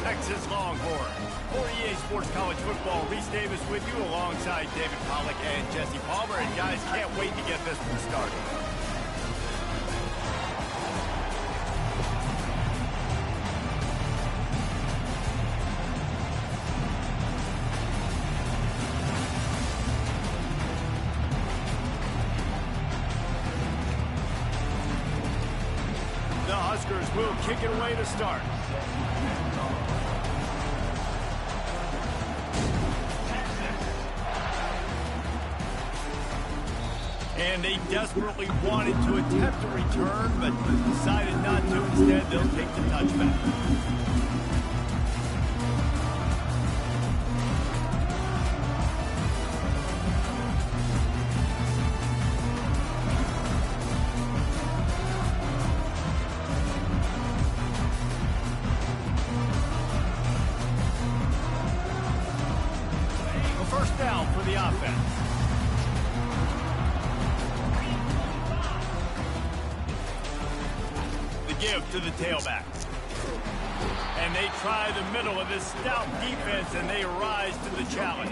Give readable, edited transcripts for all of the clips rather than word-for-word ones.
Texas Longhorn. For EA Sports College Football, Reese Davis with you alongside David Pollack and Jesse Palmer. And guys, can't wait to get this one started. The Huskers will kick it away to start. And they desperately wanted to attempt a return, but decided not to. Instead, they'll take the touchback. A first down for the offense. Give to the tailback. And they try the middle of this stout defense, and they rise to the challenge.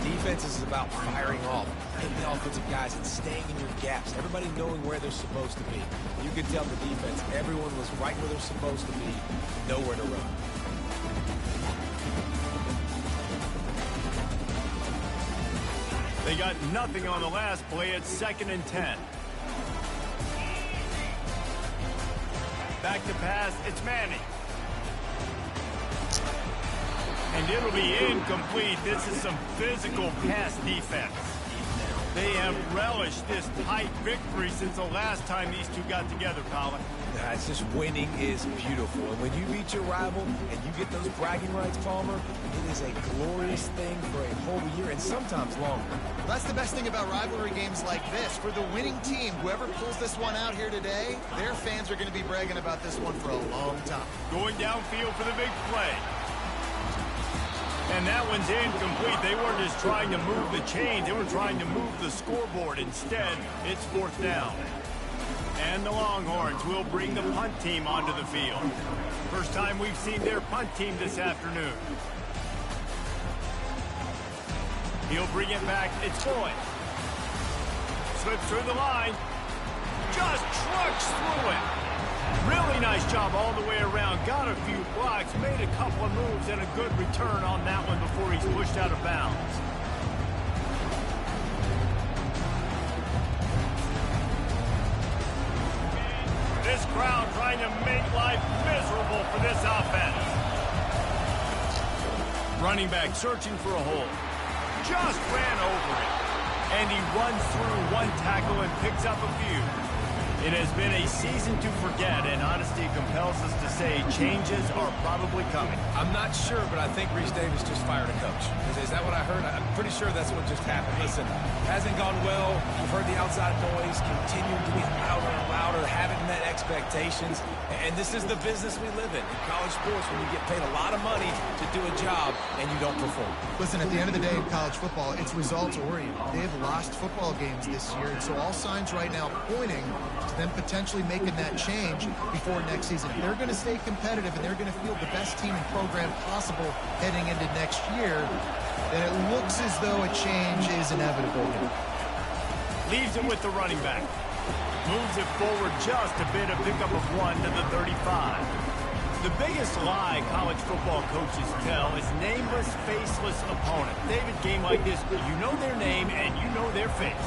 Defense is about firing off, hitting the offensive guys, and staying in your gaps. Everybody knowing where they're supposed to be. You can tell the defense, everyone was right where they're supposed to be, nowhere to run. They got nothing on the last play. It's 2nd and 10. Back to pass, it's Manning. And it'll be incomplete. This is some physical pass defense. They have relished this tight victory since the last time these two got together, Colin. It's just winning is beautiful. And when you beat your rival and you get those bragging rights, Palmer, it is a glorious thing for a whole year and sometimes longer. Well, that's the best thing about rivalry games like this. For the winning team, whoever pulls this one out here today, their fans are going to be bragging about this one for a long time. Going downfield for the big play. And that one's incomplete. They weren't just trying to move the chains. They were trying to move the scoreboard. Instead, it's 4th down. And the Longhorns will bring the punt team onto the field. First time we've seen their punt team this afternoon. He'll bring it back. It's Boyd. Slips through the line. Just trucks through it. Really nice job all the way around. Got a few blocks, made a couple of moves, and a good return on that one before he's pushed out of bounds. This crowd trying to make life miserable for this offense. Running back searching for a hole. Just ran over it. And he runs through one tackle and picks up a few. It has been a season to forget, and honesty compels us to say changes are probably coming. I'm not sure, but I think Reese Davis just fired a coach. Is that what I heard? I'm pretty sure that's what just happened. Listen, hasn't gone well. You've heard the outside noise, continuing to get louder and louder, haven't met expectations. And this is the business we live in college sports, when you get paid a lot of money to do a job and you don't perform. Listen, at the end of the day in college football, it's results-oriented. They've lost football games this year, and so all signs right now pointing to them potentially making that change before next season. They're going to stay competitive, and they're going to field the best team and program possible heading into next year. Then it looks as though a change is inevitable. Leaves it with the running back. Moves it forward just a bit, a pickup of 1 to the 35. The biggest lie college football coaches tell is nameless, faceless opponent. David, game like this, you know their name and you know their face.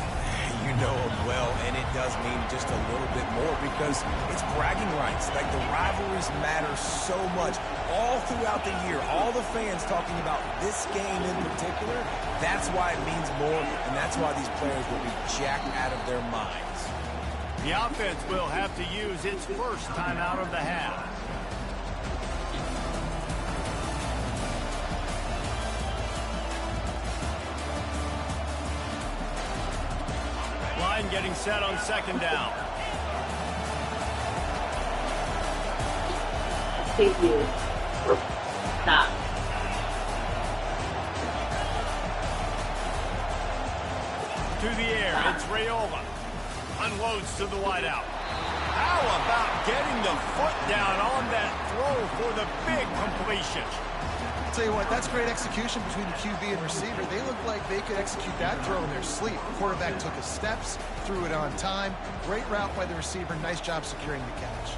You know them well, and it does mean just a little bit more because it's bragging rights. Like, the rivalries matter so much all throughout the year. All the fans talking about this game in particular, that's why it means more, and that's why these players will be jacked out of their minds. The offense will have to use its first timeout of the half. Line getting set on 2nd down. Thank you. Stop. To the air, it's Rayola. Unloads to the wideout. How about getting the foot down on that throw for the big completion? I'll tell you what, that's great execution between the QB and receiver. They look like they could execute that throw in their sleep. The quarterback took his steps, threw it on time. Great route by the receiver. Nice job securing the catch.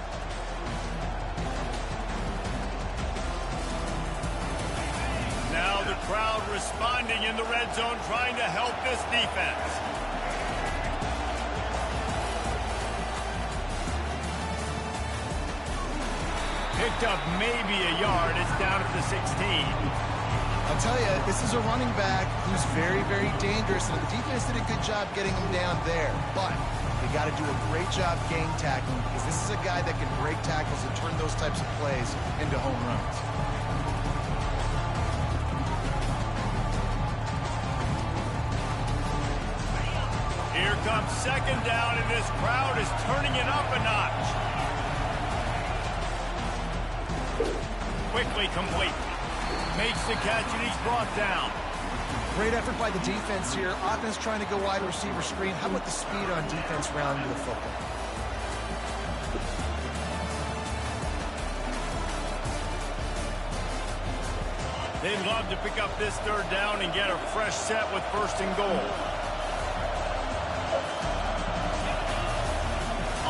Now the crowd responding in the red zone, trying to help this defense. Picked up maybe a yard. It's down at the 16. I'll tell you, this is a running back who's very, very dangerous, and the defense did a good job getting him down there. But they got to do a great job game tackling, because this is a guy that can break tackles and turn those types of plays into home runs. Here comes second down, and this crowd is turning it up a notch. Quickly complete. Makes the catch, and he's brought down. Great effort by the defense here. Offense trying to go wide receiver screen. How about the speed on defense rounding the football? They'd love to pick up this third down and get a fresh set with first and goal.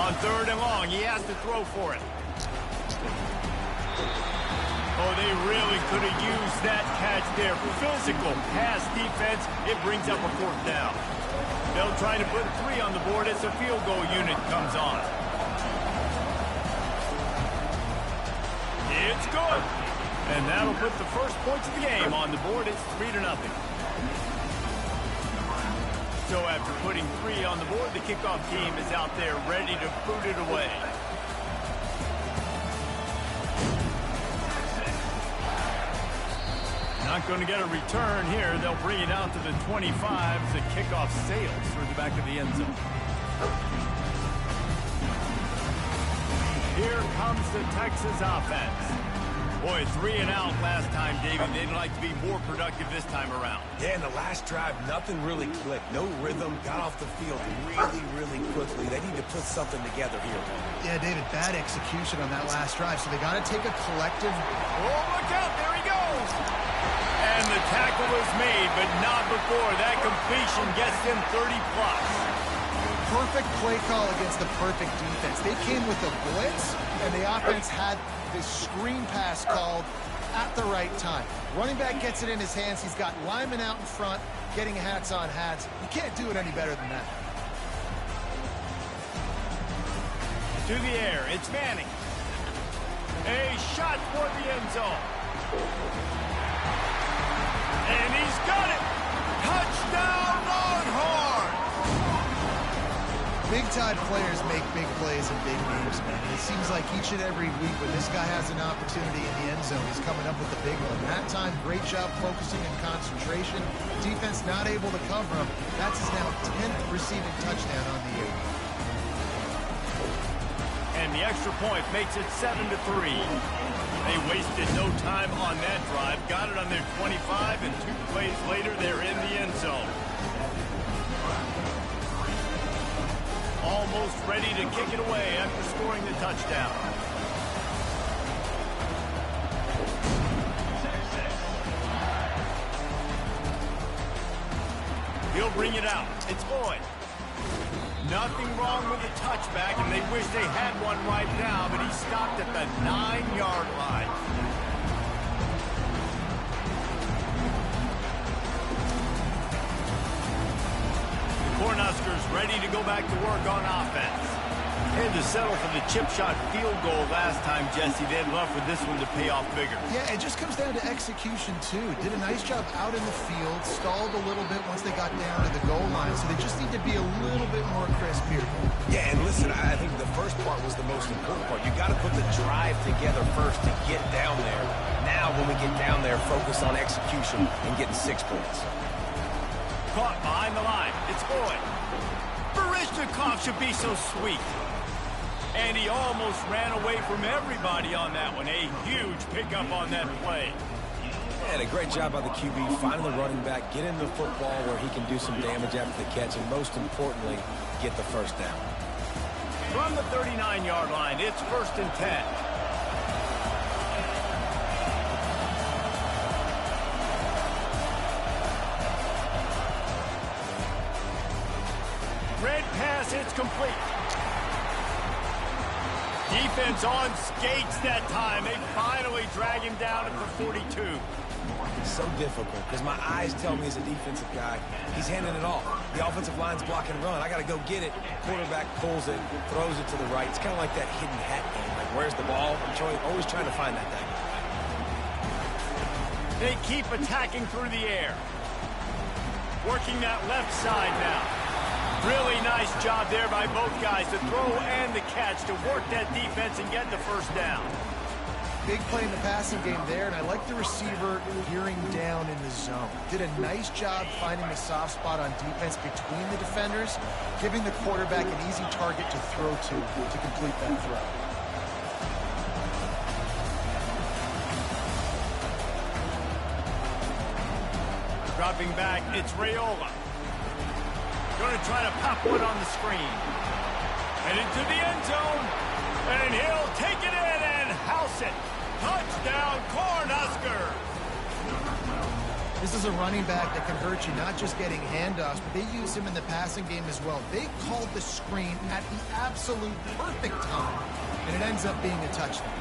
On third and long, he has to throw for it. Oh, they really could have used that catch there. Physical pass defense. It brings up a fourth down. They'll try to put 3 on the board as the field goal unit comes on. It's good. And that'll put the first points of the game on the board. It's 3-0. So after putting 3 on the board, the kickoff team is out there ready to boot it away. Not going to get a return here. They'll bring it out to the 25 as the kickoff sails through the back of the end zone. Here comes the Texas offense. Boy, 3 and out last time, David. They'd like to be more productive this time around. Yeah, in the last drive, nothing really clicked. No rhythm. Got off the field really, really quickly. They need to put something together here. Yeah, David, bad execution on that last drive. So they got to take a collective. Oh, look out. There he goes. And the tackle is made, but not before that completion gets him 30-plus. Perfect play call against the perfect defense. They came with a blitz, and the offense had this screen pass called at the right time. Running back gets it in his hands. He's got linemen out in front, getting hats on hats. You can't do it any better than that. To the air, it's Manning. A shot for the end zone. And he's got it. Touchdown, Longhorns! Big-time players make big plays in big games, man. It seems like each and every week when this guy has an opportunity in the end zone, he's coming up with a big one. That time, great job focusing and concentration. Defense not able to cover him. That's his now 10th receiving touchdown on the year. And the extra point makes it 7-3. They wasted no time on that drive. Got it on their 25, and 2 plays later, they're in the end zone. Almost ready to kick it away after scoring the touchdown. He'll bring it out. It's Boyd. Nothing wrong with the touchback, and they wish they had one right now, but he stopped at the 9-yard line. The Cornhuskers ready to go back to work on offense. Had to settle for the chip shot field goal last time, Jesse. They'd love for this one to pay off bigger. Yeah, it just comes down to execution, too. Did a nice job out in the field, stalled a little bit once they got down to the goal line, so they just need to be a little bit more crisp here. Yeah, and listen, I think the first part was the most important part. You got to put the drive together first to get down there. Now, when we get down there, focus on execution and getting 6 points. Caught behind the line. It's Boyd. Barishnikov should be so sweet. And he almost ran away from everybody on that one. A huge pickup on that play. And a great job by the QB, finding the running back, getting the football where he can do some damage after the catch, and most importantly, get the first down. From the 39-yard line, it's 1st and 10. Red pass, it's complete. Defense on skates that time. They finally drag him down at the 42. It's so difficult because my eyes tell me as a defensive guy, he's handing it off. The offensive line's block and run. I got to go get it. Quarterback pulls it, throws it to the right. It's kind of like that hidden hat game. Like, where's the ball? I'm always trying to find that thing. They keep attacking through the air. Working that left side now. Really nice job there by both guys, the throw and the catch, to work that defense and get the 1st down. Big play in the passing game there, and I like the receiver gearing down in the zone. Did a nice job finding the soft spot on defense between the defenders, giving the quarterback an easy target to throw to complete that throw. Dropping back, it's Raiola. Going to try to pop one on the screen. And into the end zone. And he'll take it in and house it. Touchdown, Cornhuskers. This is a running back that can hurt you, not just getting handoffs, but they use him in the passing game as well. They called the screen at the absolute perfect time, and it ends up being a touchdown.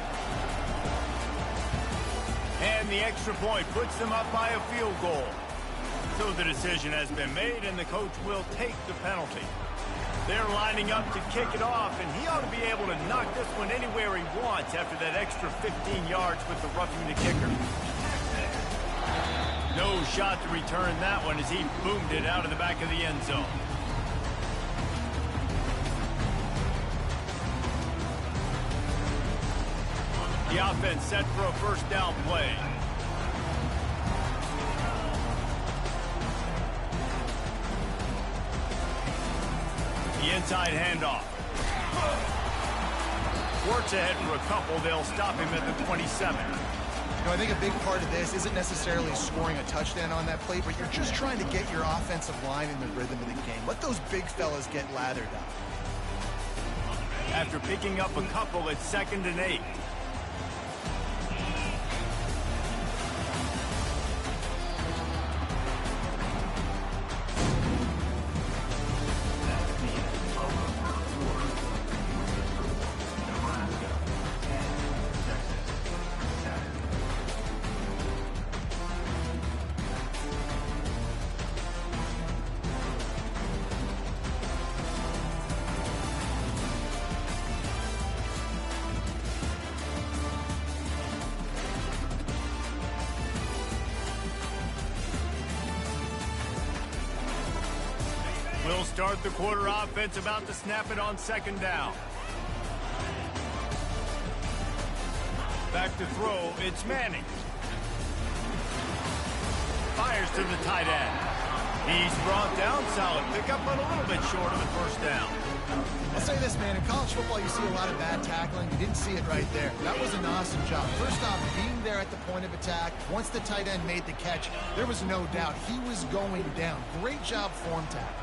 And the extra point puts them up by a field goal. So the decision has been made, and the coach will take the penalty. They're lining up to kick it off, and he ought to be able to knock this one anywhere he wants after that extra 15 yards with the roughing the kicker. No shot to return that one as he boomed it out of the back of the end zone. The offense set for a 1st down play. The inside handoff. Works ahead for a couple. They'll stop him at the 27. You know, I think a big part of this isn't necessarily scoring a touchdown on that play, but you're just trying to get your offensive line in the rhythm of the game. Let those big fellas get lathered up. After picking up a couple, it's 2nd and 8. We'll start the quarter offense, about to snap it on 2nd down. Back to throw, it's Manning. Fires to the tight end. He's brought down, solid pickup, but a little bit short of the 1st down. I'll say this, man, in college football you see a lot of bad tackling. You didn't see it right there. That was an awesome job. First off, being there at the point of attack. Once the tight end made the catch, there was no doubt he was going down. Great job form tackle.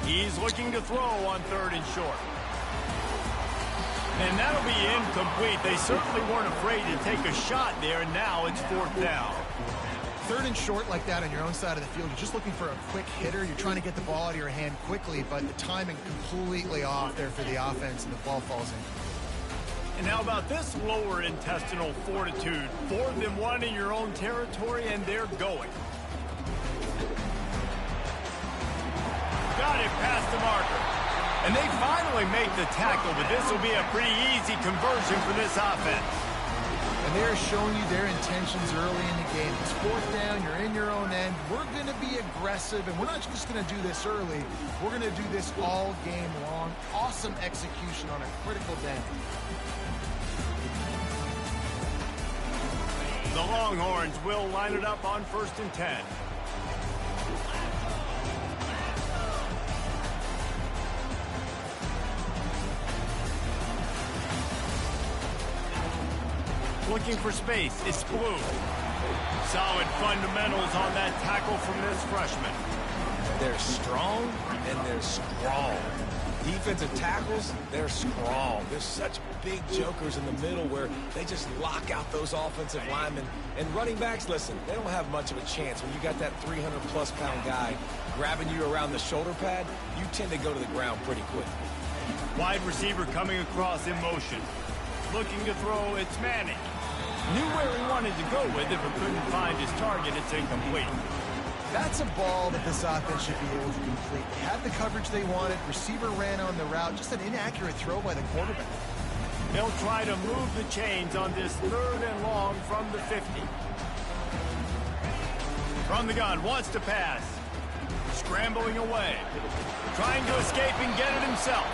He's looking to throw on 3rd and short. And that'll be incomplete. They certainly weren't afraid to take a shot there, and now it's 4th down. 3rd and short like that on your own side of the field, you're just looking for a quick hitter. You're trying to get the ball out of your hand quickly, but the timing completely off there for the offense, and the ball falls in. And how about this lower intestinal fortitude? 4th and 1 in your own territory, and they're going. Got it past the marker. And they finally make the tackle, but this will be a pretty easy conversion for this offense. And they're showing you their intentions early in the game. It's 4th down, you're in your own end. We're going to be aggressive, and we're not just going to do this early. We're going to do this all game long. Awesome execution on a critical down. The Longhorns will line it up on 1st and 10. Looking for space, it's Blue. Solid fundamentals on that tackle from this freshman. They're strong and they're strong. Defensive tackles, they're strong. There's such big jokers in the middle where they just lock out those offensive linemen. And running backs, listen, they don't have much of a chance. When you got that 300-plus pound guy grabbing you around the shoulder pad, you tend to go to the ground pretty quick. Wide receiver coming across in motion. Looking to throw, it's Manning. Knew where he wanted to go with it, but couldn't find his target. It's incomplete. That's a ball that this offense should be able to complete. They had the coverage they wanted. Receiver ran on the route. Just an inaccurate throw by the quarterback. They'll try to move the chains on this 3rd and long from the 50. From the gun, wants to pass. Scrambling away. Trying to escape and get it himself.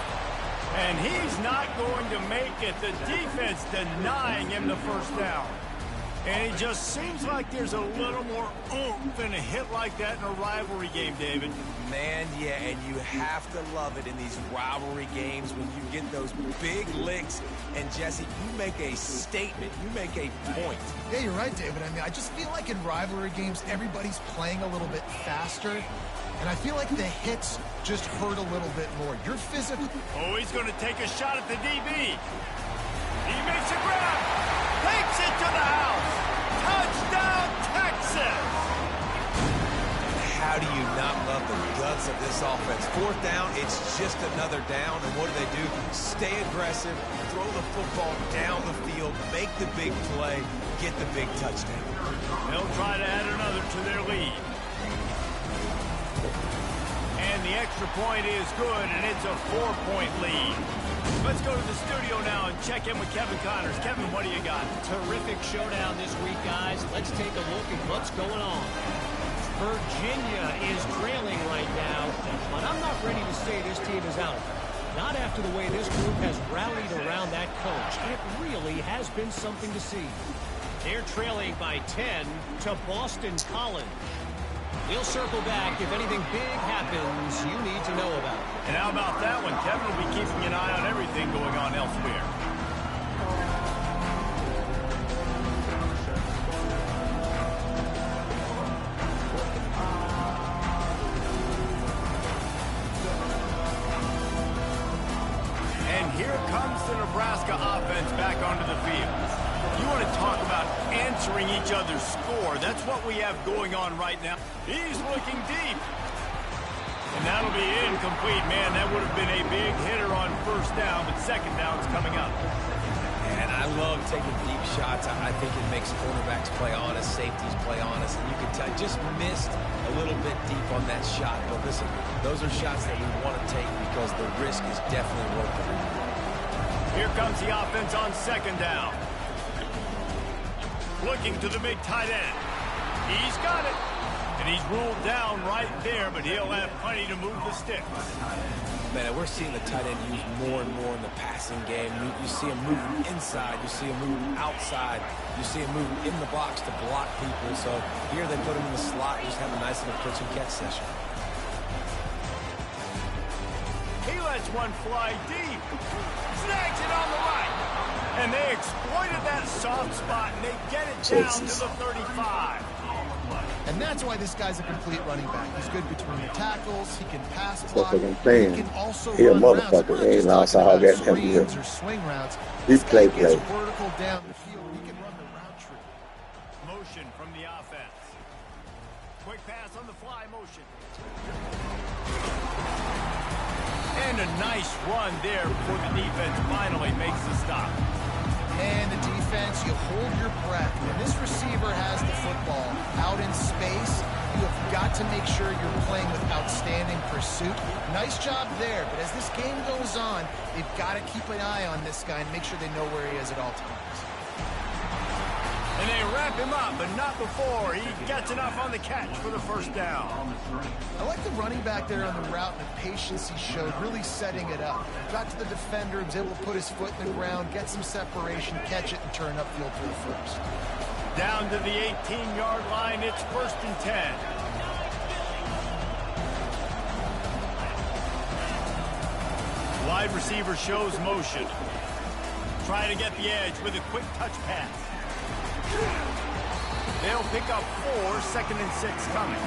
And he's not going to make it. The defense denying him the first down. And it just seems like there's a little more oomph in a hit like that in a rivalry game, David. Man, yeah, and you have to love it in these rivalry games when you get those big licks. And, Jesse, you make a statement. You make a point. Yeah, you're right, David. I mean, I just feel like in rivalry games, everybody's playing a little bit faster. And I feel like the hits just hurt a little bit more. You're physical. Oh, he's going to take a shot at the DB. He makes a grab. Takes it to the house. Touchdown, Texas. How do you not love the guts of this offense? 4th down, it's just another down. And what do? Stay aggressive, throw the football down the field, make the big play, get the big touchdown. They'll try to add another to their lead. And the extra point is good, and it's a 4-point lead. Let's go to the studio now and check in with Kevin Connors. Kevin, what do you got? Terrific showdown this week, guys. Let's take a look at what's going on. Virginia is trailing right now, but I'm not ready to say this team is out. Not after the way this group has rallied around that coach. It really has been something to see. They're trailing by 10 to Boston College. We'll circle back if anything big happens you need to know about. And how about that one? Kevin will be keeping an eye on everything going on elsewhere. And here comes the Nebraska offense back onto the field. You want to talk about answering each other's score. That's what we have going on right now. He's looking deep. And that'll be incomplete, man. That would have been a big hitter on 1st down, but 2nd down's coming up. And I love taking deep shots. I think it makes cornerbacks play honest, safeties play honest. And you can tell, just missed a little bit deep on that shot. But listen, those are shots that we want to take because the risk is definitely worth it. Here comes the offense on 2nd down. Looking to the big tight end. He's got it. And he's ruled down right there, but he'll have plenty to move the sticks. Man, we're seeing the tight end used more and more in the passing game. You see him moving inside. You see him moving outside. You see him moving in the box to block people. So here they put him in the slot, just have a nice little pitch and catch session. He lets one fly deep. Snags it on the right. And they exploited that soft spot, and they get it down to the 35. And that's why this guy's a complete running back. He's good between the tackles. He can pass block. That's what I'm saying. He can also He a run routes. motherfucker. He ain't lost all that screens or swing routes. He This guy play. gets vertical down the field. He can run the route tree. Motion from the offense. Quick pass on the fly motion. And a nice run there before the defense finally makes the stop. And the defense, you hold your breath. When this receiver has the football out in space, you have got to make sure you're playing with outstanding pursuit. Nice job there, but as this game goes on, they've got to keep an eye on this guy and make sure they know where he is at all times. And they wrap him up, but not before he gets enough on the catch for the 1st down. I like the running back there on the route and the patience he showed, really setting it up. Got to the defender, was able to put his foot in the ground, get some separation, catch it, and turn upfield for the 1st. Down to the 18-yard line, it's 1st and 10. Wide receiver shows motion. Trying to get the edge with a quick touch pass. They'll pick up 4, 2nd and 6 coming.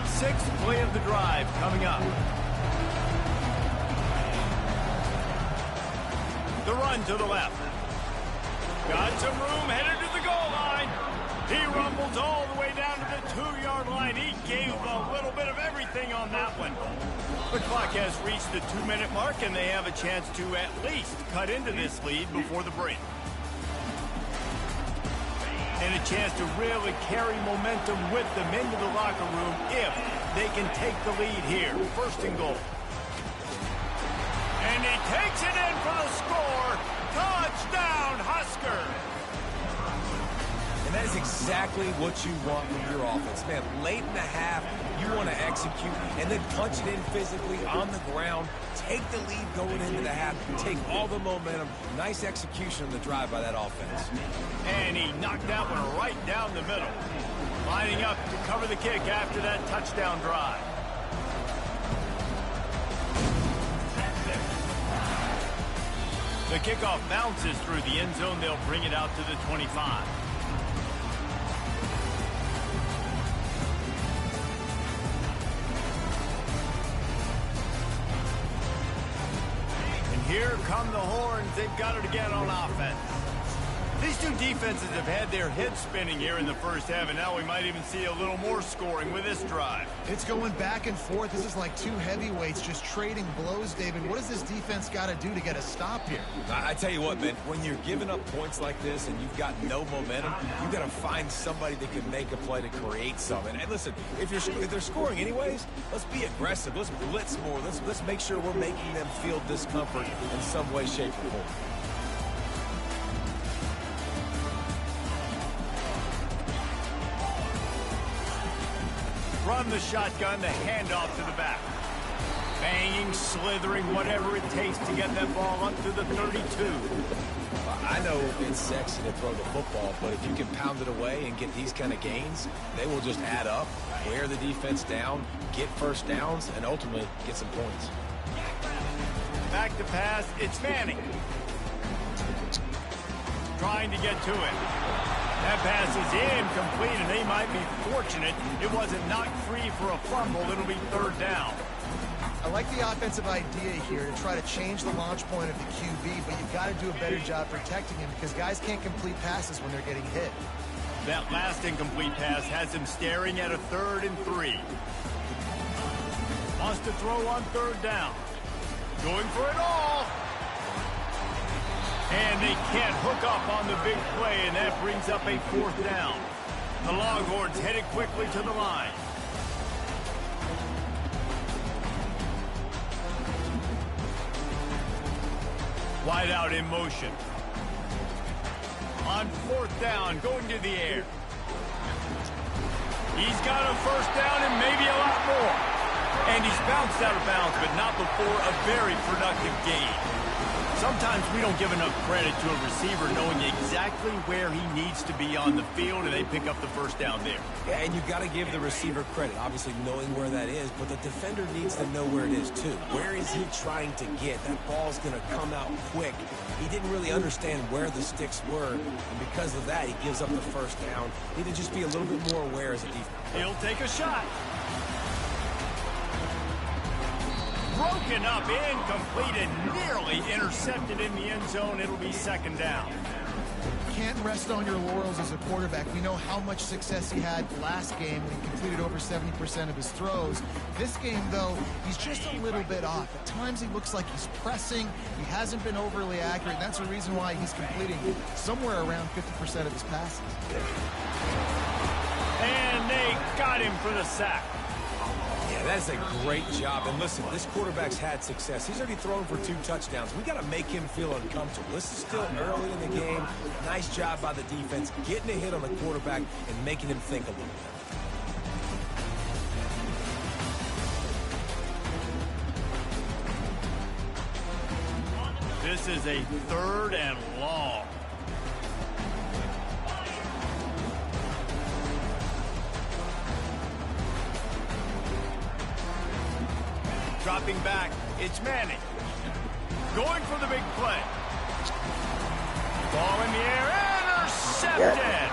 Sixth play of the drive coming up. The run to the left. Got some room, headed to the goal line. He rumbles all the way down to the 2-yard line. He gave a little bit of everything on that one. The clock has reached the 2-minute mark, and they have a chance to at least cut into this lead before the break. And a chance to really carry momentum with them into the locker room if they can take the lead here. 1st and goal. And he takes it in for the score. Touchdown, Husker! And that is exactly what you want from your offense. Man, late in the half, you want to execute and then punch it in physically on the ground, take the lead going into the half, take all the momentum. Nice execution on the drive by that offense. And he knocked that one right down the middle. Lining up to cover the kick after that touchdown drive. The kickoff bounces through the end zone. They'll bring it out to the 25. And here come the horns. They've got it again on offense. These two defenses have had their heads spinning here in the first half, and now we might even see a little more scoring with this drive. It's going back and forth. This is like two heavyweights just trading blows, David. What does this defense got to do to get a stop here? I tell you what, man, when you're giving up points like this and you've got no momentum, you've got to find somebody that can make a play to create something. And listen, if they're scoring anyways, let's be aggressive. Let's blitz more. Let's make sure we're making them feel discomfort in some way, shape, or form. From the shotgun, the handoff to the back. Banging, slithering, whatever it takes to get that ball up to the 32. I know it's sexy to throw the football, but if you can pound it away and get these kind of gains, they will just add up, wear the defense down, get first downs, and ultimately get some points. Back to pass, it's Manning. Trying to get to it. That pass is incomplete, and they might be fortunate it wasn't knocked free for a fumble. It'll be 3rd down. I like the offensive idea here to try to change the launch point of the QB, but you've got to do a better job protecting him because guys can't complete passes when they're getting hit. That last incomplete pass has him staring at a 3rd and 3. Wants to throw on 3rd down. Going for it all. And they can't hook up on the big play, and that brings up a 4th down. The Longhorns headed quickly to the line. Wide out in motion. On 4th down, going to the air. He's got a 1st down and maybe a lot more. And he's bounced out of bounds, but not before a very productive gain. Sometimes we don't give enough credit to a receiver knowing exactly where he needs to be on the field, and they pick up the 1st down there. Yeah, and you've got to give the receiver credit, obviously knowing where that is, but the defender needs to know where it is too. Where is he trying to get? That ball's going to come out quick. He didn't really understand where the sticks were, and because of that, he gives up the 1st down. Need to just be a little bit more aware as a defense. He'll take a shot. Broken up, incomplete, and nearly intercepted in the end zone. It'll be 2nd down. Can't rest on your laurels as a quarterback. We know how much success he had last game when he completed over 70% of his throws. This game, though, he's just a little bit off. At times he looks like he's pressing. He hasn't been overly accurate. That's the reason why he's completing somewhere around 50% of his passes. And they got him for the sack. Yeah, that's a great job. And listen, this quarterback's had success. He's already thrown for 2 touchdowns. We got to make him feel uncomfortable. This is still early in the game. Nice job by the defense, getting a hit on the quarterback and making him think a little bit. This is a 3rd and long. Dropping back, it's Manning. Going for the big play. Ball in the air, intercepted.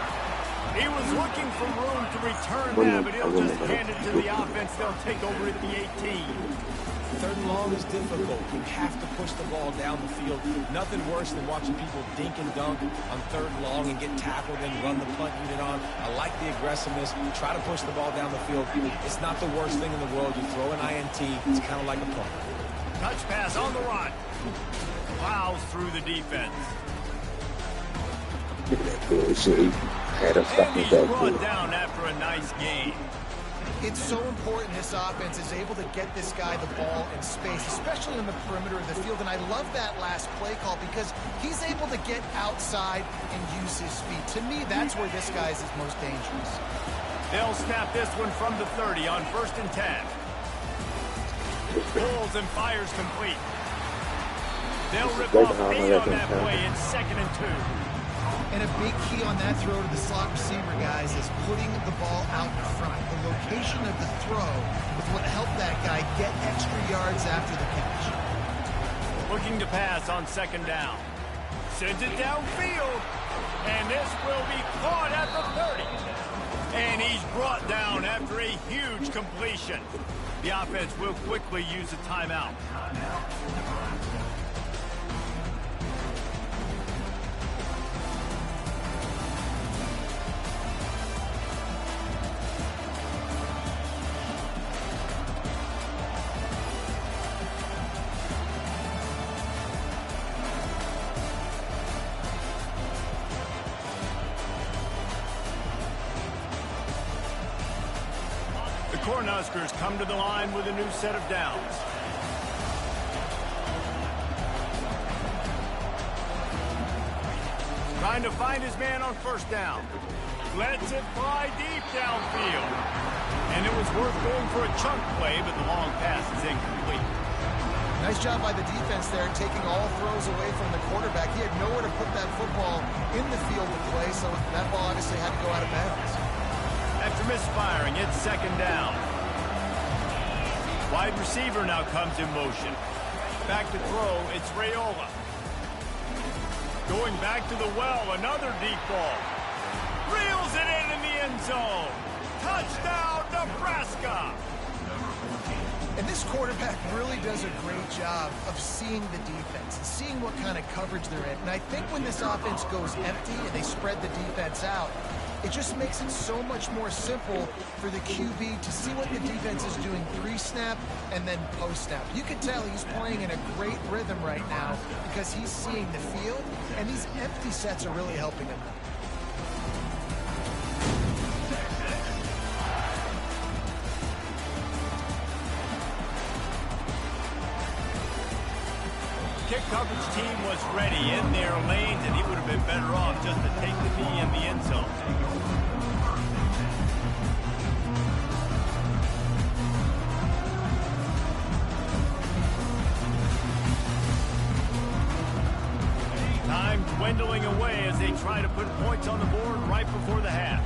He was looking for room to return that, but he'll just hand it to the offense. They'll take over at the 18. Third and long is difficult. You have to push the ball down the field. Nothing worse than watching people dink and dunk on third and long and get tackled and run the punt unit on. I like the aggressiveness. Try to push the ball down the field. It's not the worst thing in the world. You throw an INT. It's kind of like a punt. Touch pass on the run. Plows through the defense. And he's brought down after a nice game. It's so important this offense is able to get this guy the ball in space, especially on the perimeter of the field. And I love that last play call because he's able to get outside and use his speed. To me, that's where this guy is most dangerous. They'll snap this one from the 30 on 1st and 10. Pulls and fires complete. They'll rip off 8 on that play. It's 2nd and 2. And a big key on that throw to the slot receiver, guys, is putting the ball out in front. The location of the throw is what helped that guy get extra yards after the catch. Looking to pass on 2nd down. Sends it downfield. And this will be caught at the 30. And he's brought down after a huge completion. The offense will quickly use a timeout. Cornhuskers come to the line with a new set of downs. Trying to find his man on 1st down. Lets it fly deep downfield. And it was worth going for a chunk play, but the long pass is incomplete. Nice job by the defense there, taking all throws away from the quarterback. He had nowhere to put that football in the field to play, so that ball obviously had to go out of bounds. After misfiring, it's 2nd down. Wide receiver now comes in motion. Back to throw, it's Raiola. Going back to the well, another deep ball. Reels it in the end zone. Touchdown, Nebraska! And this quarterback really does a great job of seeing the defense and seeing what kind of coverage they're in. And I think when this offense goes empty and they spread the defense out, it just makes it so much more simple for the QB to see what the defense is doing pre-snap and then post-snap. You can tell he's playing in a great rhythm right now because he's seeing the field, and these empty sets are really helping him. Kick coverage team was ready in their lanes, and he would have been better off just to take the knee in the end zone. Time dwindling away as they try to put points on the board right before the half.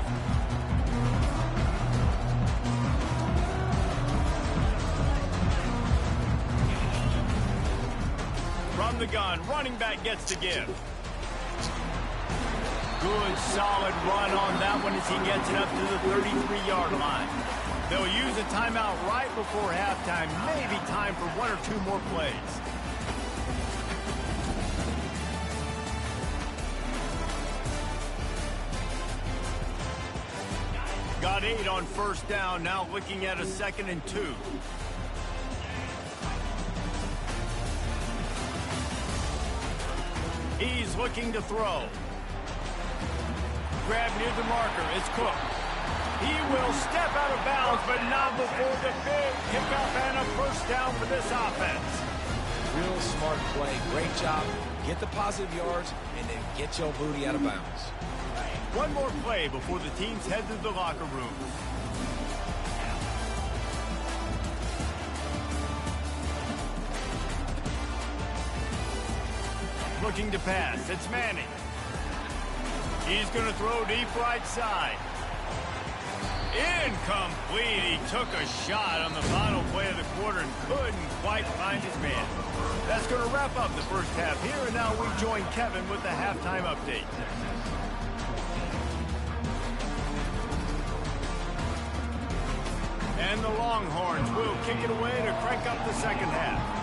From the gun, running back gets the give. Good, solid run on that one as he gets it up to the 33-yard line. They'll use a timeout right before halftime. Maybe time for 1 or 2 more plays. Got 8 on 1st down, now looking at a 2nd and 2. He's looking to throw. Grab near the marker. It's Cook. He will step out of bounds, but not before the big kickoff and a 1st down for this offense. Real smart play. Great job. Get the positive yards and then get your booty out of bounds. One more play before the teams head to the locker room. Looking to pass. It's Manning. He's going to throw deep right side. Incomplete. He took a shot on the final play of the quarter and couldn't quite find his man. That's going to wrap up the first half here, and now we join Kevin with the halftime update. And the Longhorns will kick it away to crank up the second half.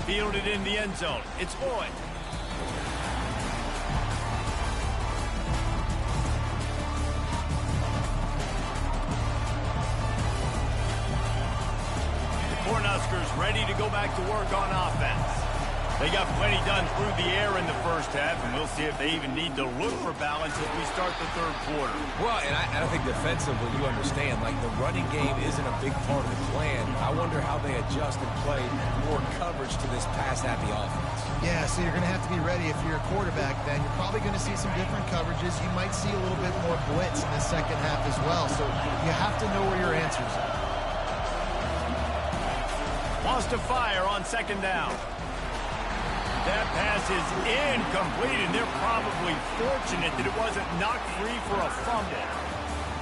Fielded in the end zone. It's Boyd. The Cornhuskers ready to go back to work on offense. They got plenty done through the air in the first half, and we'll see if they even need to look for balance as we start the third quarter. Well, and I think defensively, you understand, like the running game isn't a big part of the plan. I wonder how they adjust and play more coverage to this pass-happy offense. Yeah, so you're going to have to be ready if you're a quarterback then. You're probably going to see some different coverages. You might see a little bit more blitz in the second half as well, so you have to know where your answers are. Wants to fire on second down. That pass is incomplete, and they're probably fortunate that it wasn't knocked free for a fumble.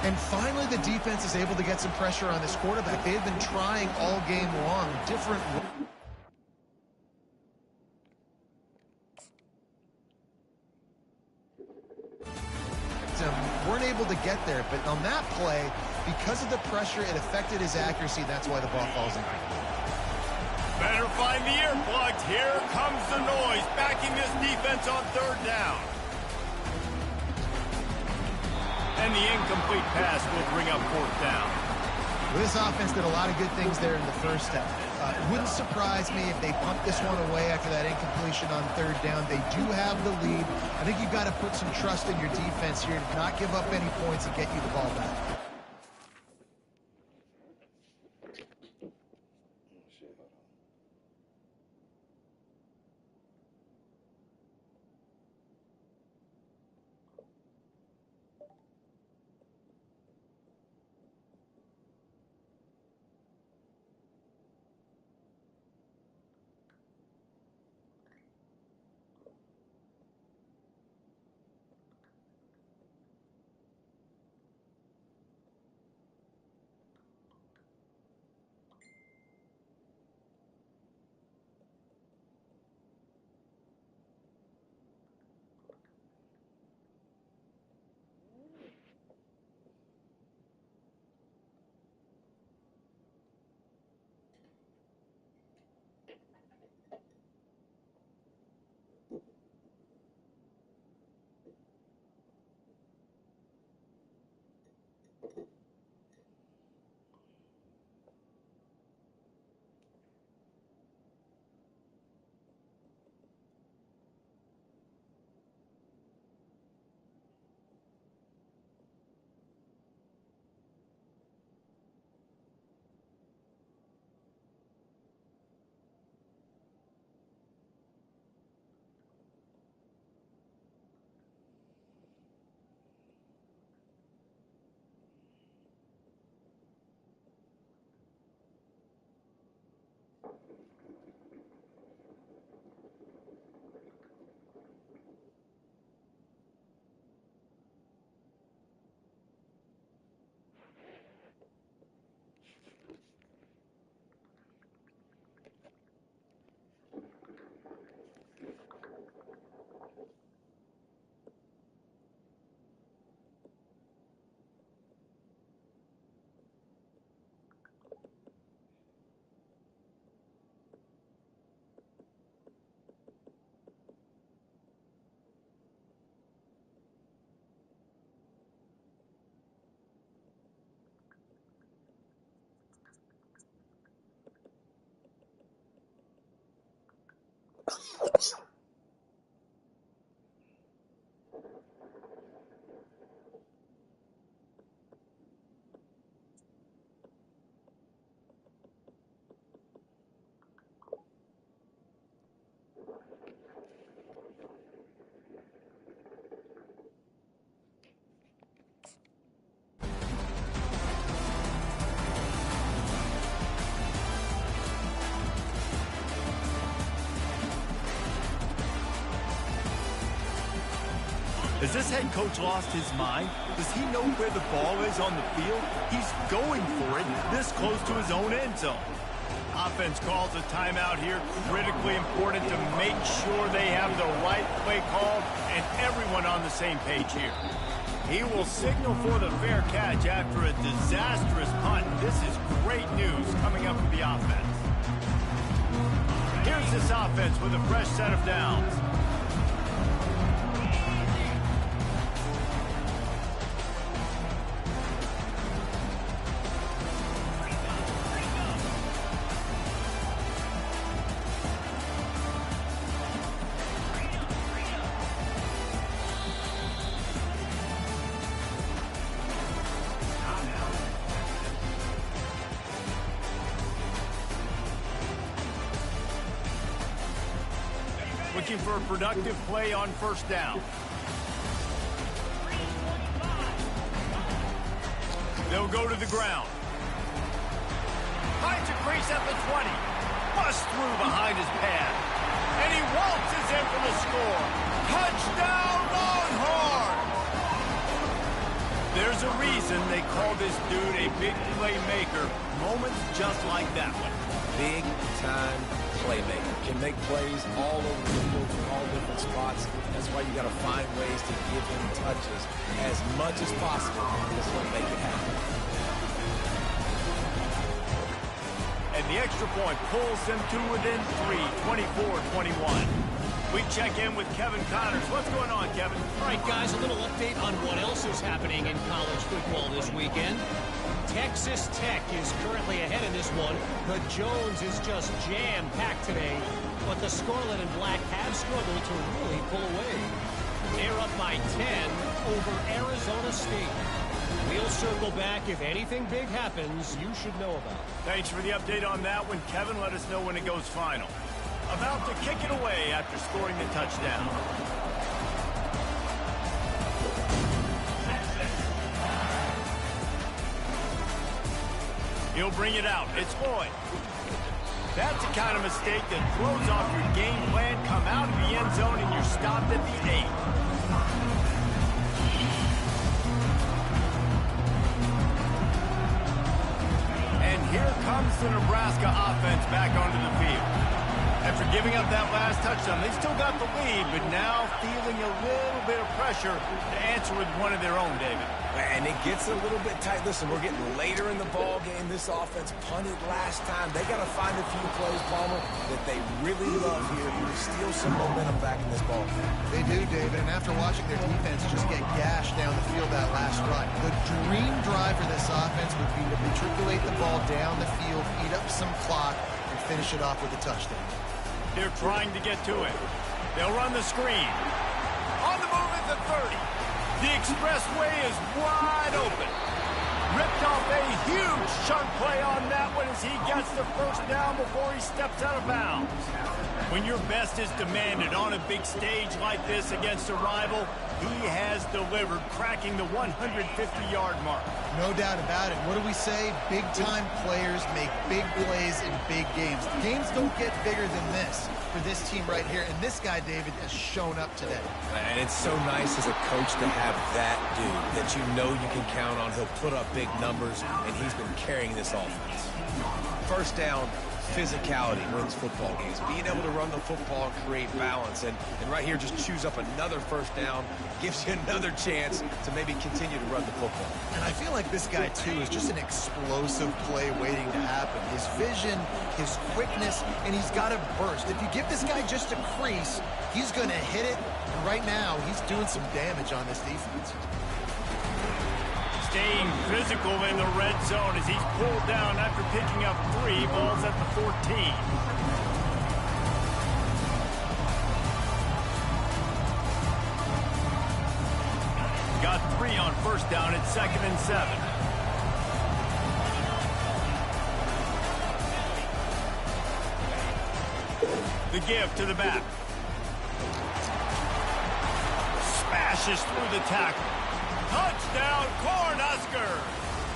And finally, the defense is able to get some pressure on this quarterback. They've been trying all game long, different... weren't able to get there, but on that play, because of the pressure, it affected his accuracy. That's why the ball falls in. Better find the earplugs. Here comes the noise, backing this defense on third down. And the incomplete pass will bring up fourth down. Well, this offense did a lot of good things there in the first half. It wouldn't surprise me if they pumped this one away after that incompletion on third down. They do have the lead. I think you've got to put some trust in your defense here to not give up any points and get you the ball back. Has this head coach lost his mind? Does he know where the ball is on the field? He's going for it this close to his own end zone. Offense calls a timeout here. Critically important to make sure they have the right play called and everyone on the same page here. He will signal for the fair catch after a disastrous punt. This is great news coming up for the offense. Here's this offense with a fresh set of downs. Looking for a productive play on first down. They'll go to the ground. Finds a crease at the 20. Busts through behind his pad. And he waltzes in for the score. Touchdown Longhorn! There's a reason they call this dude a big playmaker. Moments just like that one. Big-time playmaker. Can make plays all over the field from all different spots. That's why you got to find ways to give him touches as much as possible. This will make it happen. And the extra point pulls them to within 3, 24-21. We check in with Kevin Connors. What's going on, Kevin? All right, guys, a little update on what else is happening in college football this weekend. Texas Tech is currently ahead in this one. The Jones is just jam-packed today, but the Scarlet and Black have struggled to really pull away. They're up by 10 over Arizona State. We'll circle back. If anything big happens, you should know about it. Thanks for the update on that one, Kevin. Let us know when it goes final. About to kick it away after scoring the touchdown. He'll bring it out. It's Floyd. That's the kind of mistake that throws off your game plan. Come out of the end zone and you're stopped at the 8. And here comes the Nebraska offense back onto the field. After giving up that last touchdown, they still got the lead, but now feeling a little bit of pressure to answer with one of their own, David. And it gets a little bit tight. Listen, we're getting later in the ball game. This offense punted last time. They got to find a few plays, Palmer, that they really love here to steal some momentum back in this ball game. They do, David, and after watching their defense just get gashed down the field that last run, the dream drive for this offense would be to matriculate the ball down the field, eat up some clock, and finish it off with a touchdown. They're trying to get to it. They'll run the screen. On the move at the 30. The expressway is wide open. Ripped off a huge chunk play on that one as he gets the first down before he steps out of bounds. When your best is demanded on a big stage like this against a rival, he has delivered, cracking the 150-yard mark. No doubt about it. What do we say? Big-time players make big plays in big games. Games don't get bigger than this for this team right here, and this guy, David, has shown up today. And it's so nice as a coach to have that dude that you know you can count on. He'll put up big numbers, and he's been carrying this offense. First down, physicality wins football games. Being able to run the football and create balance. And right here, just choose up another first down, gives you another chance to maybe continue to run the football. And I feel like this guy, too, is just an explosive play waiting to happen. His vision, his quickness, and he's got a burst. If you give this guy just a crease, he's going to hit it. And right now, he's doing some damage on this defense. Staying physical in the red zone as he's pulled down after picking up 3 balls at the 14. Got 3 on first down at 2nd and 7. The give to the back. Smashes through the tackle. Touchdown, Cornhuskers!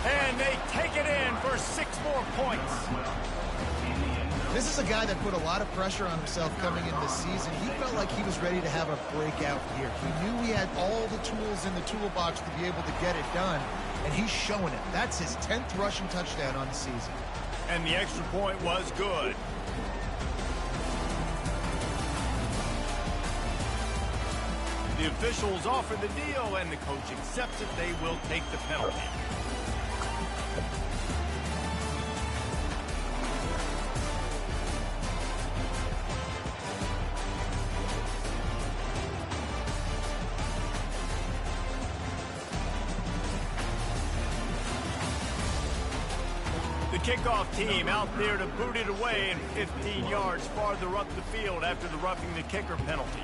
And they take it in for 6 more points. This is a guy that put a lot of pressure on himself coming into this season. He felt like he was ready to have a breakout year. He knew he had all the tools in the toolbox to be able to get it done, and he's showing it. That's his 10th rushing touchdown on the season. And the extra point was good. The officials offer the deal, and the coach accepts it. They will take the penalty. The kickoff team out there to boot it away and 15 yards farther up the field after the roughing the kicker penalty.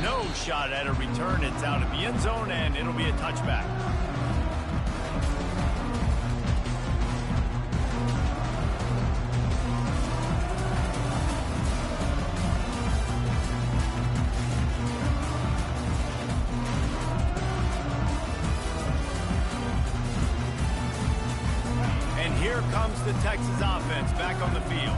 No shot at a return. It's out of the end zone, and it'll be a touchback. And here comes the Texas offense back on the field.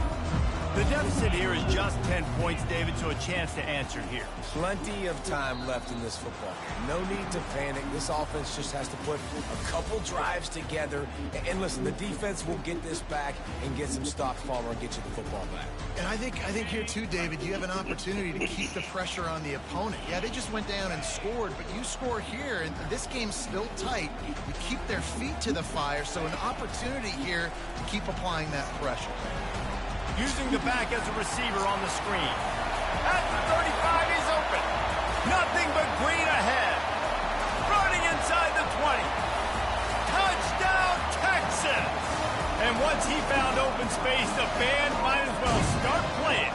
The deficit here is just 10 points, David, so a chance to answer here. Plenty of time left in this football game. No need to panic. This offense just has to put a couple drives together. And listen, the defense will get this back and get some stops, Palmer, and get you the football back. And I think here too, David, you have an opportunity to keep the pressure on the opponent. Yeah, they just went down and scored, but you score here, and this game's still tight. You keep their feet to the fire, so an opportunity here to keep applying that pressure. Using the back as a receiver on the screen. At the 35, he's open. Nothing but green ahead. Running inside the 20. Touchdown, Texas! And once he found open space, the band might as well start playing.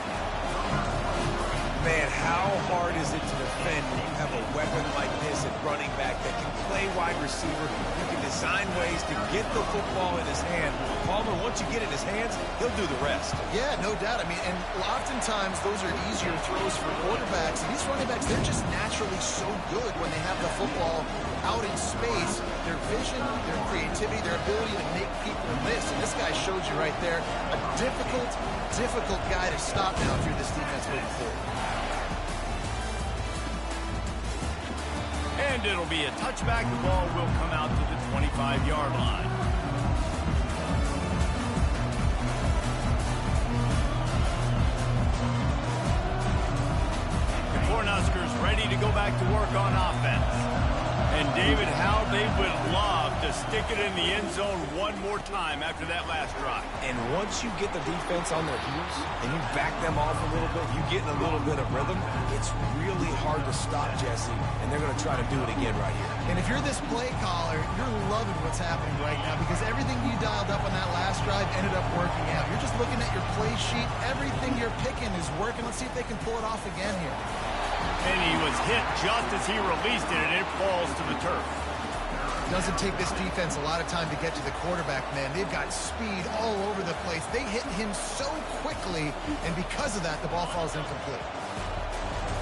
Man, how hard is it to defend when you have a weapon like this at running back that can play wide receiver? You can design ways to get the football in his hand. Palmer, once you get it in his hands, he'll do the rest. Yeah, no doubt. I mean, and oftentimes those are easier throws for quarterbacks. And these running backs, they're just naturally so good when they have the football out in space. Their vision, their creativity, their ability to make people miss. And this guy showed you right there, a difficult guy to stop now if you're this defense moving forward. And it'll be a touchback. The ball will come out to the 25-yard line. The Cornhuskers ready to go back to work on offense. And David, how they would love to stick it in the end zone one more time after that last drive. And once you get the defense on their heels and you back them off a little bit, you get in a little bit of rhythm, it's really hard to stop Jesse, and they're going to try to do it again right here. And if you're this play caller, you're loving what's happening right now because everything you dialed up on that last drive ended up working out. You're just looking at your play sheet. Everything you're picking is working. Let's see if they can pull it off again here. And he was hit just as he released it, and it falls to the turf. Doesn't take this defense a lot of time to get to the quarterback, man. They've got speed all over the place. They hit him so quickly, and because of that, the ball falls incomplete.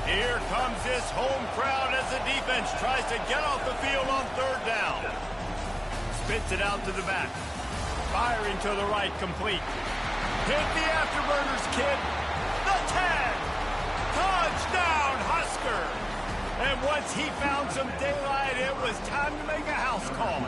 Here comes this home crowd as the defense tries to get off the field on third down. Spits it out to the back. Firing to the right, complete. Hit the afterburners, kid. The tag. Touchdown, Husker! And once he found some daylight, it was time to make a house call.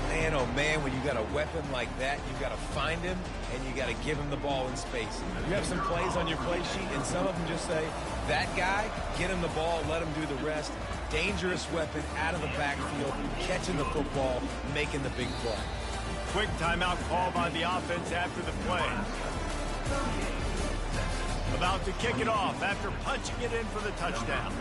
Man, oh man, when you got a weapon like that, you got to find him, and you got to give him the ball in space. You have some plays on your play sheet, and some of them just say, that guy, get him the ball, let him do the rest. Dangerous weapon out of the backfield, catching the football, making the big play. Quick timeout call by the offense after the play. About to kick it off after punching it in for the touchdown.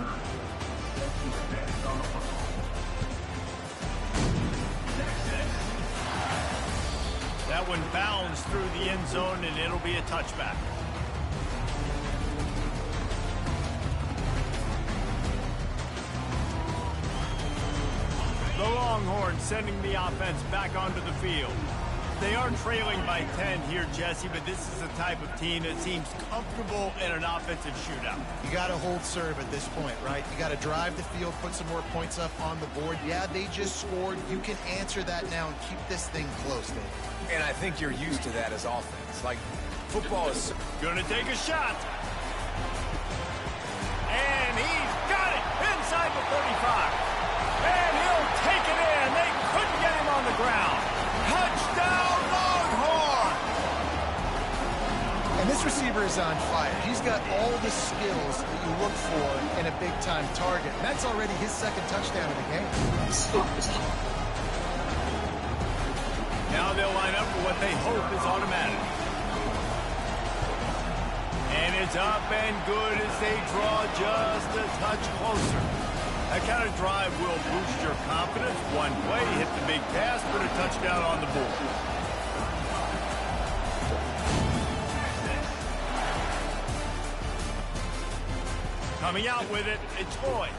That one bounds through the end zone, and it'll be a touchback. The Longhorns sending the offense back onto the field. They are trailing by 10 here, Jesse, but this is the type of team that seems comfortable in an offensive shootout. You got to hold serve at this point, right? You got to drive the field, put some more points up on the board. Yeah, they just scored. You can answer that now and keep this thing close, David. And I think you're used to that as offense. Like, football is... Gonna take a shot. And he's got it inside the 35. And he'll take it in. They couldn't get him on the ground. Touchdown, Longhorn! And this receiver is on fire. He's got all the skills that you look for in a big-time target. And that's already his second touchdown of the game. Now they'll line up for what they hope is automatic. And it's up and good as they draw just a touch closer. That kind of drive will boost your confidence. One play, hit the big pass, put a touchdown on the board. Coming out with it, it's Floyd.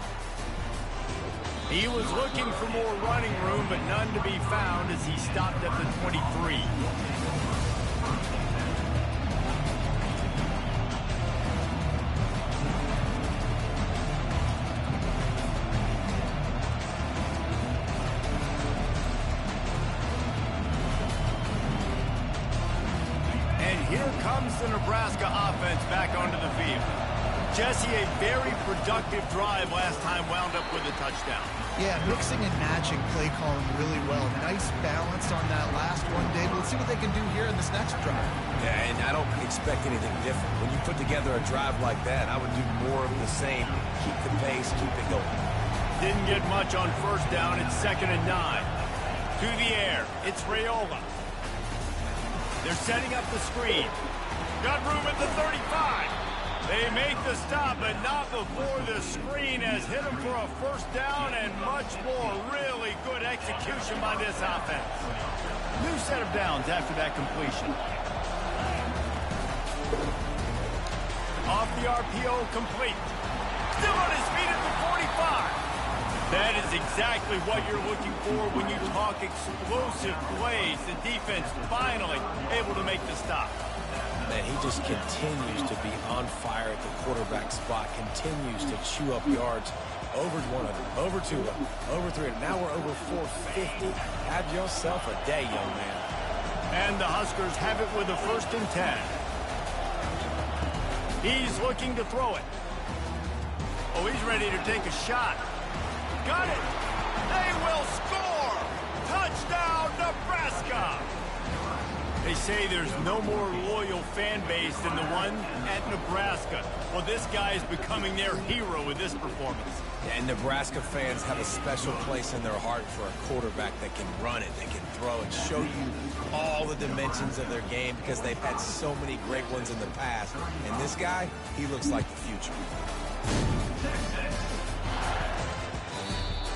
He was looking for more running room, but none to be found as he stopped at the 23. Here comes the Nebraska offense back onto the field. Jesse, a very productive drive last time, wound up with a touchdown. Yeah, mixing and matching play calling really well. Nice balance on that last one, David. Let's see what they can do here in this next drive. Yeah, and I don't expect anything different. When you put together a drive like that, I would do more of the same. Keep the pace, keep it going. Didn't get much on first down. It's 2nd and 9. To the air, it's Raiola. They're setting up the screen. Got room at the 35. They make the stop, but not before the screen has hit them for a first down and much more. Really good execution by this offense. New set of downs after that completion. Off the RPO, complete. Still on his feet at the 45. That is exactly what you're looking for when you talk explosive plays. The defense finally able to make the stop. Man, he just continues to be on fire at the quarterback spot, continues to chew up yards. Over 100, over 200, over 300. Now we're over 450. Have yourself a day, young man. And the Huskers have it with a 1st and 10. He's looking to throw it. Oh, he's ready to take a shot. Got it. They will score. Touchdown, Nebraska. They say there's no more loyal fan base than the one at Nebraska. Well, this guy is becoming their hero with this performance. And Nebraska fans have a special place in their heart for a quarterback that can run it, that can throw it, show you all the dimensions of their game because they've had so many great ones in the past. And this guy, he looks like the future.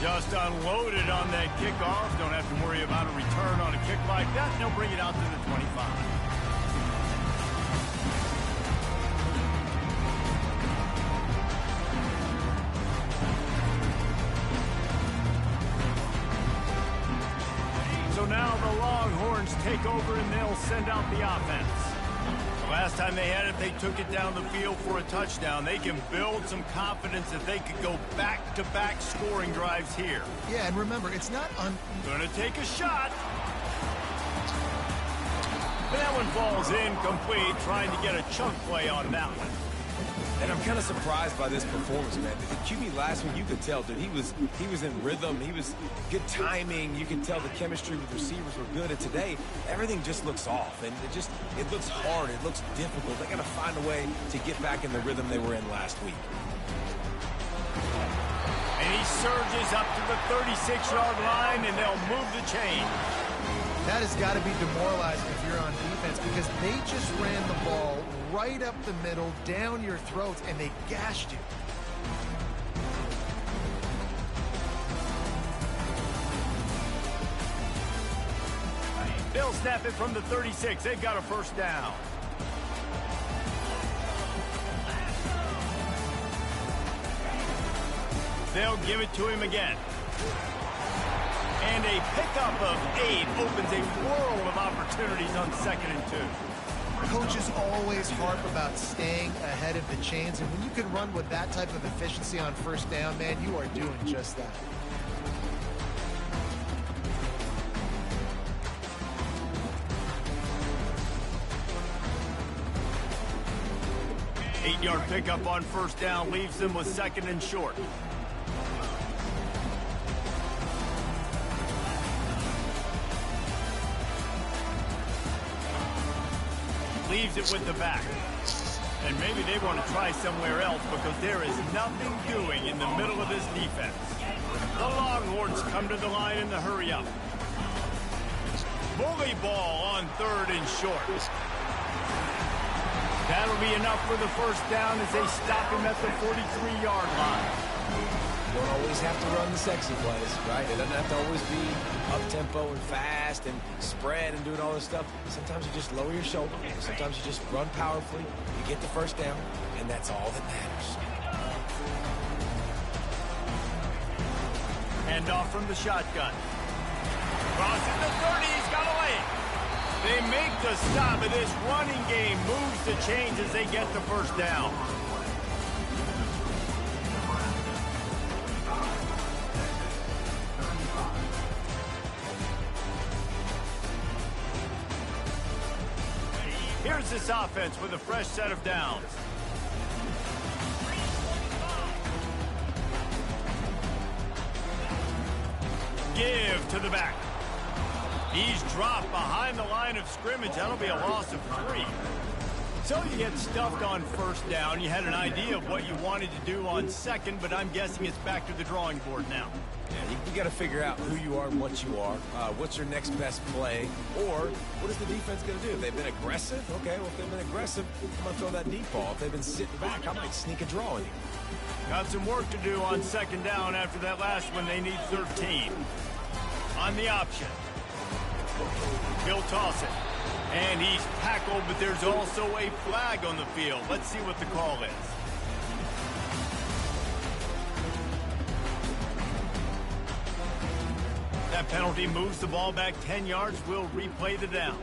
Just unloaded on that kickoff. Don't have to worry about a return on a kick like that. They'll bring it out to the 25. So now the Longhorns take over and they'll send out the offense. The last time they had it, they took it down the field for a touchdown. They can build some confidence that they could go back-to-back scoring drives here. Yeah, and remember, it's not Gonna take a shot. But that one falls incomplete, trying to get a chunk play on that one. And I'm kind of surprised by this performance, man. The QB last week, you could tell, dude, he was in rhythm. He was good timing. You could tell the chemistry with receivers were good. And today, everything just looks off. And it looks hard. It looks difficult. They got to find a way to get back in the rhythm they were in last week. And he surges up to the 36-yard line, and they'll move the chain. That has got to be demoralizing if you're on defense because they just ran the ball right up the middle, down your throats, and they gashed you. They'll snap it from the 36. They've got a first down. They'll give it to him again. And a pickup of 8 opens a world of opportunities on 2nd and 2. Coaches always harp about staying ahead of the chains, and when you can run with that type of efficiency on 1st down, man, you are doing just that. Eight-yard pickup on 1st down leaves them with 2nd and short. Leaves it with the back. And maybe they want to try somewhere else because there is nothing doing in the middle of this defense. The Longhorns come to the line in the hurry-up. Bully ball on 3rd and short. That'll be enough for the 1st down as they stop him at the 43-yard line. You don't always have to run the sexy plays, right? It doesn't have to always be up-tempo and fast and spread and doing all this stuff. Sometimes you just lower your shoulder. Sometimes you just run powerfully. You get the 1st down, and that's all that matters. Hand off from the shotgun. Crosses the 30. He's got a leg. They make the stop, and this running game moves the chains as they get the 1st down. Here's this offense with a fresh set of downs. Give to the back. He's dropped behind the line of scrimmage. That'll be a loss of 3. So you get stuffed on 1st down. You had an idea of what you wanted to do on 2nd, but I'm guessing it's back to the drawing board now. Yeah, you got to figure out who you are and what you are. What's your next best play? Or what is the defense going to do? If they've been aggressive, okay, well, if they've been aggressive, I'm going to throw that deep ball. If they've been sitting back, I might sneak a draw in here. Got some work to do on 2nd down after that last one. They need 13. On the option. He'll toss it. And he's tackled, but there's also a flag on the field. Let's see what the call is. That penalty moves the ball back 10 yards. We'll replay the down.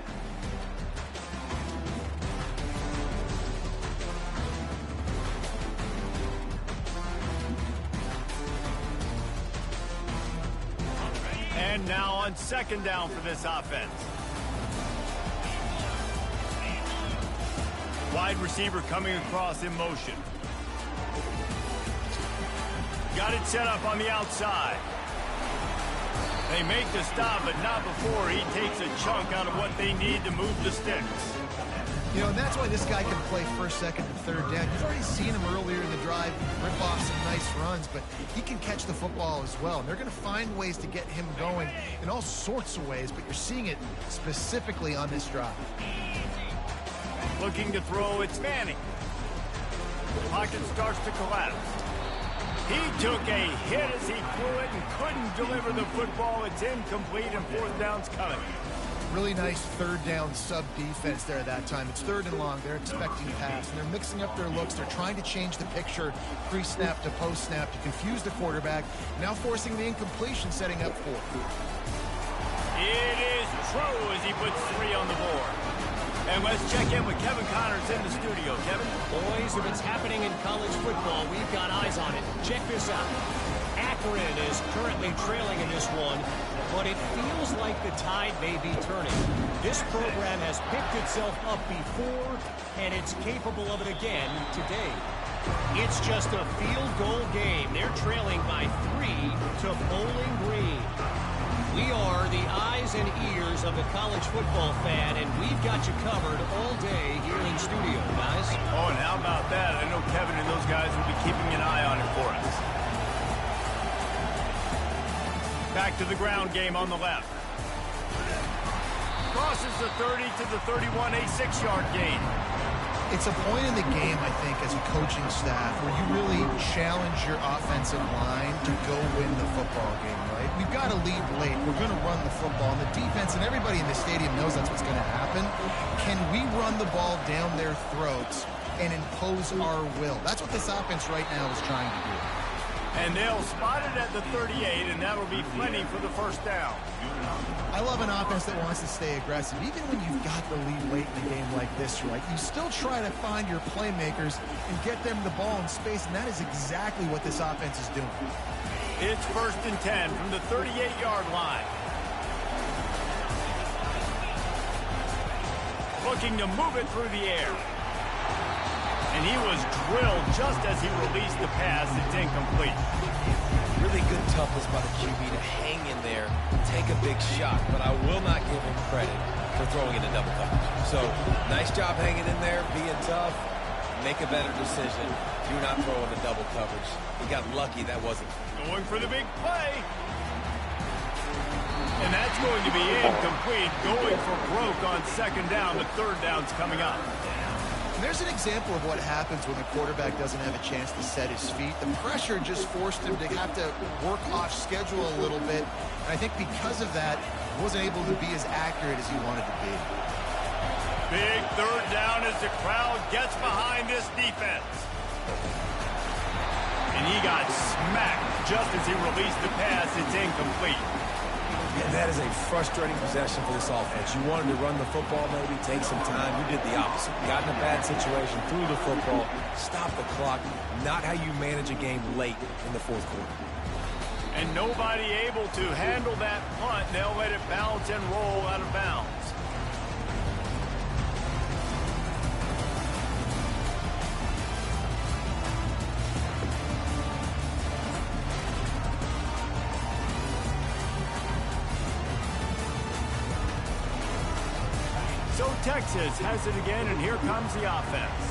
And now on 2nd down for this offense. Wide receiver coming across in motion. Got it set up on the outside. They make the stop, but not before he takes a chunk out of what they need to move the sticks. You know, and that's why this guy can play 1st, 2nd, and 3rd down. You've already seen him earlier in the drive rip off some nice runs, but he can catch the football as well. And they're going to find ways to get him going in all sorts of ways, but you're seeing it specifically on this drive. Looking to throw, it's Manning. Pocket starts to collapse. He took a hit as he threw it and couldn't deliver the football. It's incomplete, and 4th down's coming. Really nice 3rd down sub defense there that time. It's 3rd and long. They're expecting pass, and they're mixing up their looks. They're trying to change the picture pre-snap to post-snap to confuse the quarterback, now forcing the incompletion, setting up 4th. It is true as he puts 3 on the board. And let's check in with Kevin Connors in the studio. Kevin? Boys, if it's happening in college football, we've got eyes on it. Check this out. Akron is currently trailing in this one, but it feels like the tide may be turning. This program has picked itself up before, and it's capable of it again today. It's just a field goal game. They're trailing by 3 to Bowling Green. We are the eyes and ears of the college football fan, and we've got you covered all day here in studio, guys. Oh, and how about that? I know Kevin and those guys will be keeping an eye on it for us. Back to the ground game on the left. Crosses the 30 to the 31, a 6-yard gain. It's a point in the game, I think, as a coaching staff where you really challenge your offensive line to go win the football game, right? We've got to lead late. We're going to run the football. And the defense and everybody in the stadium knows that's what's going to happen. Can we run the ball down their throats and impose our will? That's what this offense right now is trying to do. And they'll spot it at the 38, and that'll be plenty for the first down. I love an offense that wants to stay aggressive. Even when you've got the lead late in a game like this, right, you still try to find your playmakers and get them the ball in space, and that is exactly what this offense is doing. It's 1st and 10 from the 38-yard line. Looking to move it through the air. And he was drilled just as he released the pass. It's incomplete. Really good toughness by the QB to hang in there, take a big shot, but I will not give him credit for throwing into double coverage. So, nice job hanging in there, being tough, make a better decision. Do not throw into double coverage. He got lucky that wasn't. Going for the big play. And that's going to be incomplete. Going for broke on 2nd down. The 3rd down's coming up. There's an example of what happens when the quarterback doesn't have a chance to set his feet. The pressure just forced him to have to work off schedule a little bit. And I think because of that, he wasn't able to be as accurate as he wanted to be. Big 3rd down as the crowd gets behind this defense. And he got smacked just as he released the pass. It's incomplete. And that is a frustrating possession for this offense. You wanted to run the football, maybe take some time. You did the opposite. Got in a bad situation, threw the football, stopped the clock. Not how you manage a game late in the 4th quarter. And nobody able to handle that punt. They'll let it bounce and roll out of bounds. So Texas has it again, and here comes the offense.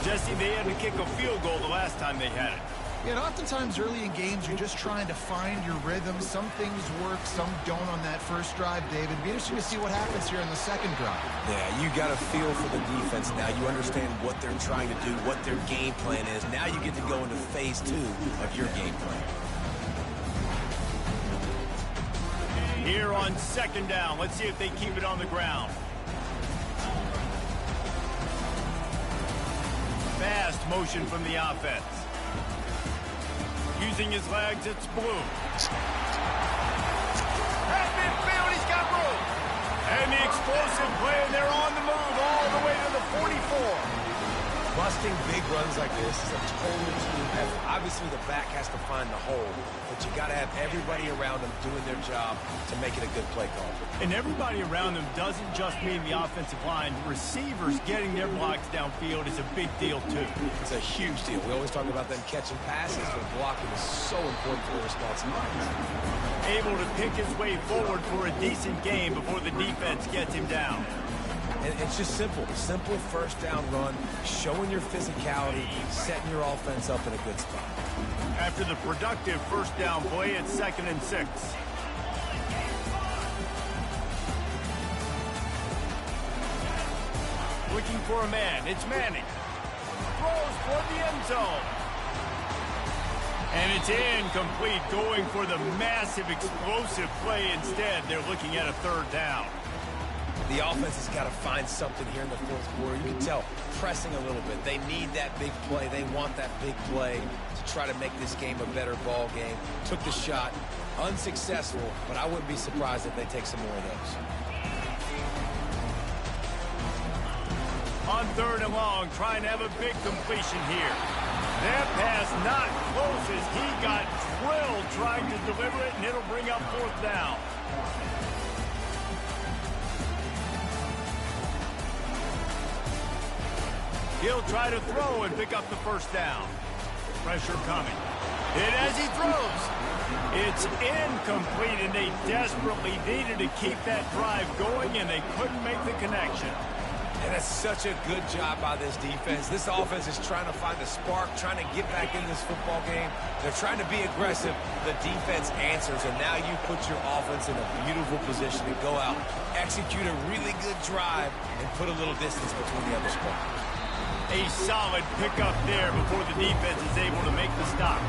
Jesse, they had to kick a field goal the last time they had it. Yeah, and oftentimes early in games, you're just trying to find your rhythm. Some things work, some don't on that first drive, David. It'd be interesting to see what happens here in the 2nd drive. Yeah, you got a feel for the defense now. You understand what they're trying to do, what their game plan is. Now you get to go into phase 2 of your game plan. Here on 2nd down, let's see if they keep it on the ground. Fast motion from the offense. Using his legs, it's Blue. At midfield, he's got room. And the explosive play, and they're on the move all the way to the 44. Busting big runs like this is a total team effort. Obviously, the back has to find the hole, but you got to have everybody around them doing their job to make it a good play call. And everybody around them doesn't just mean the offensive line. Receivers getting their blocks downfield is a big deal, too. It's a huge deal. We always talk about them catching passes, but blocking is so important for their responsibilities. Able to pick his way forward for a decent game before the defense gets him down. And it's just simple. Simple 1st down run, showing your physicality, setting your offense up in a good spot. After the productive 1st down play, it's 2nd and 6. Looking for a man. It's Manning. Throws for the end zone. And it's incomplete, going for the massive explosive play instead. They're looking at a 3rd down. The offense has got to find something here in the 4th quarter. You can tell, pressing a little bit. They need that big play. They want that big play to try to make this game a better ball game. Took the shot, unsuccessful, but I wouldn't be surprised if they take some more of those. On 3rd and long, trying to have a big completion here. That pass not close as he got drilled trying to deliver it, and it'll bring up 4th down. He'll try to throw and pick up the 1st down. Pressure coming. And as he throws, it's incomplete, and they desperately needed to keep that drive going, and they couldn't make the connection. And it's such a good job by this defense. This offense is trying to find a spark, trying to get back in this football game. They're trying to be aggressive. The defense answers, and now you put your offense in a beautiful position to go out, execute a really good drive, and put a little distance between the other squad. A solid pickup there before the defense is able to make the stop.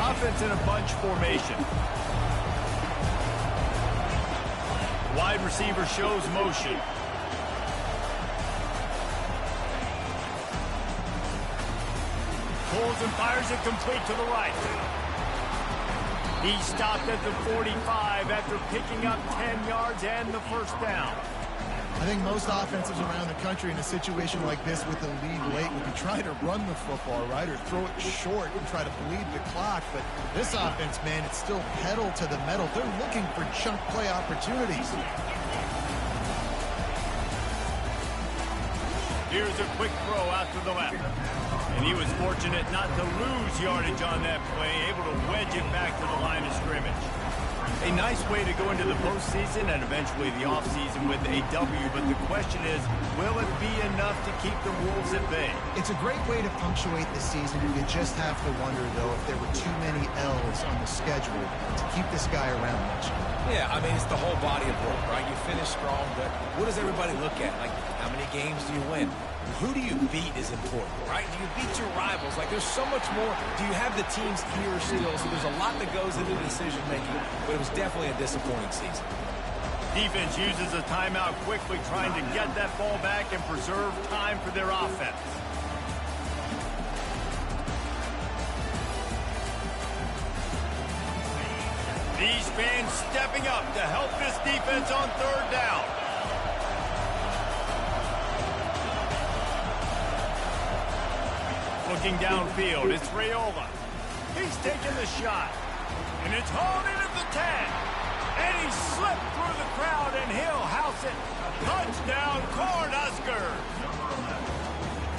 Offense in a bunch formation. Wide receiver shows motion. Nichols and fires it complete to the right. He stopped at the 45 after picking up 10 yards and the first down. I think most offenses around the country in a situation like this with the lead late would be trying to run the football, right, or throw it short and try to bleed the clock. But this offense, man, it's still pedal to the metal. They're looking for chunk play opportunities. Here's a quick throw out to the left. And he was fortunate not to lose yardage on that play, able to wedge it back to the line of scrimmage. A nice way to go into the postseason and eventually the offseason with a W, but the question is, will it be enough to keep the Wolves at bay? It's a great way to punctuate the season. You just have to wonder, though, if there were too many L's on the schedule to keep this guy around much. Yeah, I mean, it's the whole body of work, right? You finish strong, but what does everybody look at? Like, how many games do you win? Who do you beat is important, right? Do you beat your rivals? Like, there's so much more. Do you have the team's ear still? So there's a lot that goes into decision-making, but it was definitely a disappointing season. Defense uses a timeout quickly, trying to get that ball back and preserve time for their offense. These fans stepping up to help this defense on third down. Looking downfield, it's Raiola. He's taking the shot. And it's hauled in at the 10. And he slipped through the crowd, and he'll house it. Touchdown, Cornhuskers.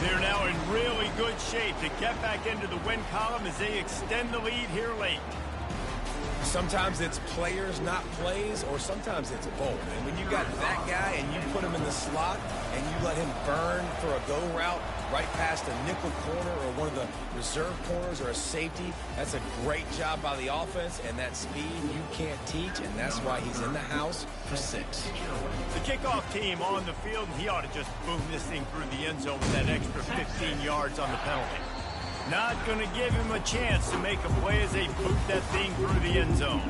They're now in really good shape to get back into the win column as they extend the lead here late. Sometimes it's players, not plays, or sometimes it's both. And when you got that guy and you put him in the slot and you let him burn for a go route right past a nickel corner or one of the reserve corners or a safety, that's a great job by the offense, and that speed you can't teach, and that's why he's in the house for 6. The kickoff team on the field, and he ought to just boom this thing through the end zone with that extra 15 yards on the penalty. Not going to give him a chance to make a play as they boot that thing through the end zone.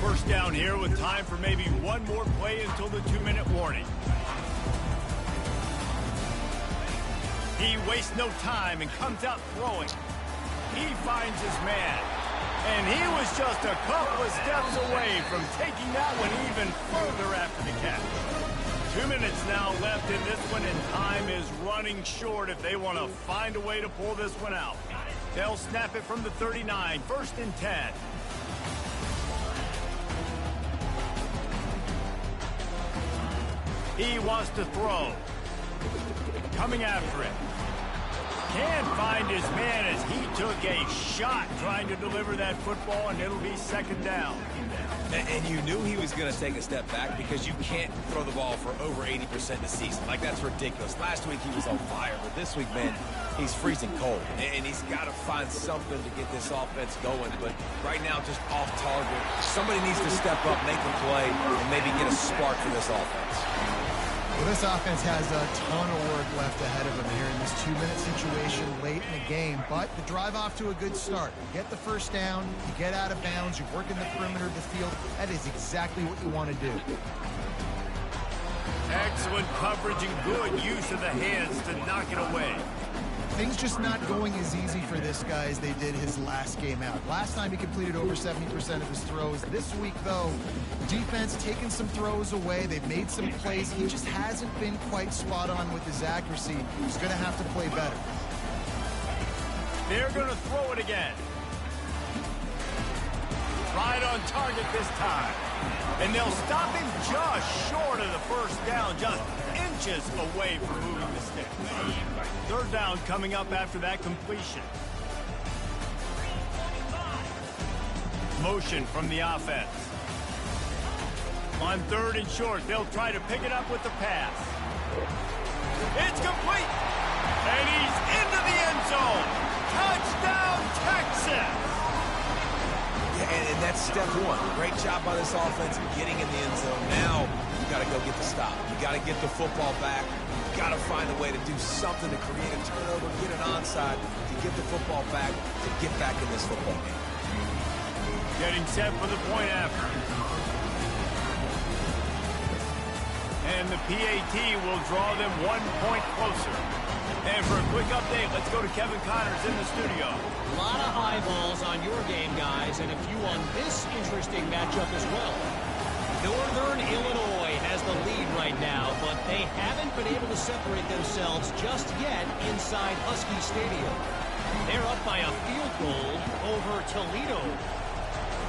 First down here with time for maybe one more play until the 2-minute warning. He wastes no time and comes out throwing. He finds his man. And he was just a couple of steps away from taking that one even further after the catch. 2 minutes now left in this one, and time is running short if they want to find a way to pull this one out. They'll snap it from the 39, 1st and 10. He wants to throw. Coming after it. Can't find his man as he took a shot trying to deliver that football, and it'll be 2nd down. And you knew he was going to take a step back because you can't throw the ball for over 80% this season. Like, that's ridiculous. Last week he was on fire, but this week, man, he's freezing cold. And he's got to find something to get this offense going. But right now, just off target. Somebody needs to step up, make a play, and maybe get a spark for this offense. Well, this offense has a ton of work left ahead of them here in this 2-minute situation late in the game, but the drive off to a good start. You get the first down, you get out of bounds, you work in the perimeter of the field. That is exactly what you want to do. Excellent coverage and good use of the hands to knock it away. Things just not going as easy for this guy as they did his last game out. Last time he completed over 70% of his throws. This week, though, defense taking some throws away. They've made some plays. He just hasn't been quite spot on with his accuracy. He's going to have to play better. They're going to throw it again. Right on target this time. And they'll stop him just short of the first down, just inches away from moving the stick. 3rd down coming up after that completion. Motion from the offense. On 3rd and short, they'll try to pick it up with the pass. It's complete. And he's into the end zone. Touchdown, Texas. Yeah, and that's step one. Great job by this offense getting in the end zone. Now you got to go get the stop. You got to get the football back. You got to find a way to do something to create a turnover, get an onside, to get the football back, to get back in this football game. Getting set for the point after. And the PAT will draw them 1 point closer. And for a quick update, let's go to Kevin Connors in the studio. A lot of eyeballs on your game, guys, and a few on this interesting matchup as well. Northern Illinois has the lead right now, but they haven't been able to separate themselves just yet inside Husky Stadium. They're up by a field goal over Toledo.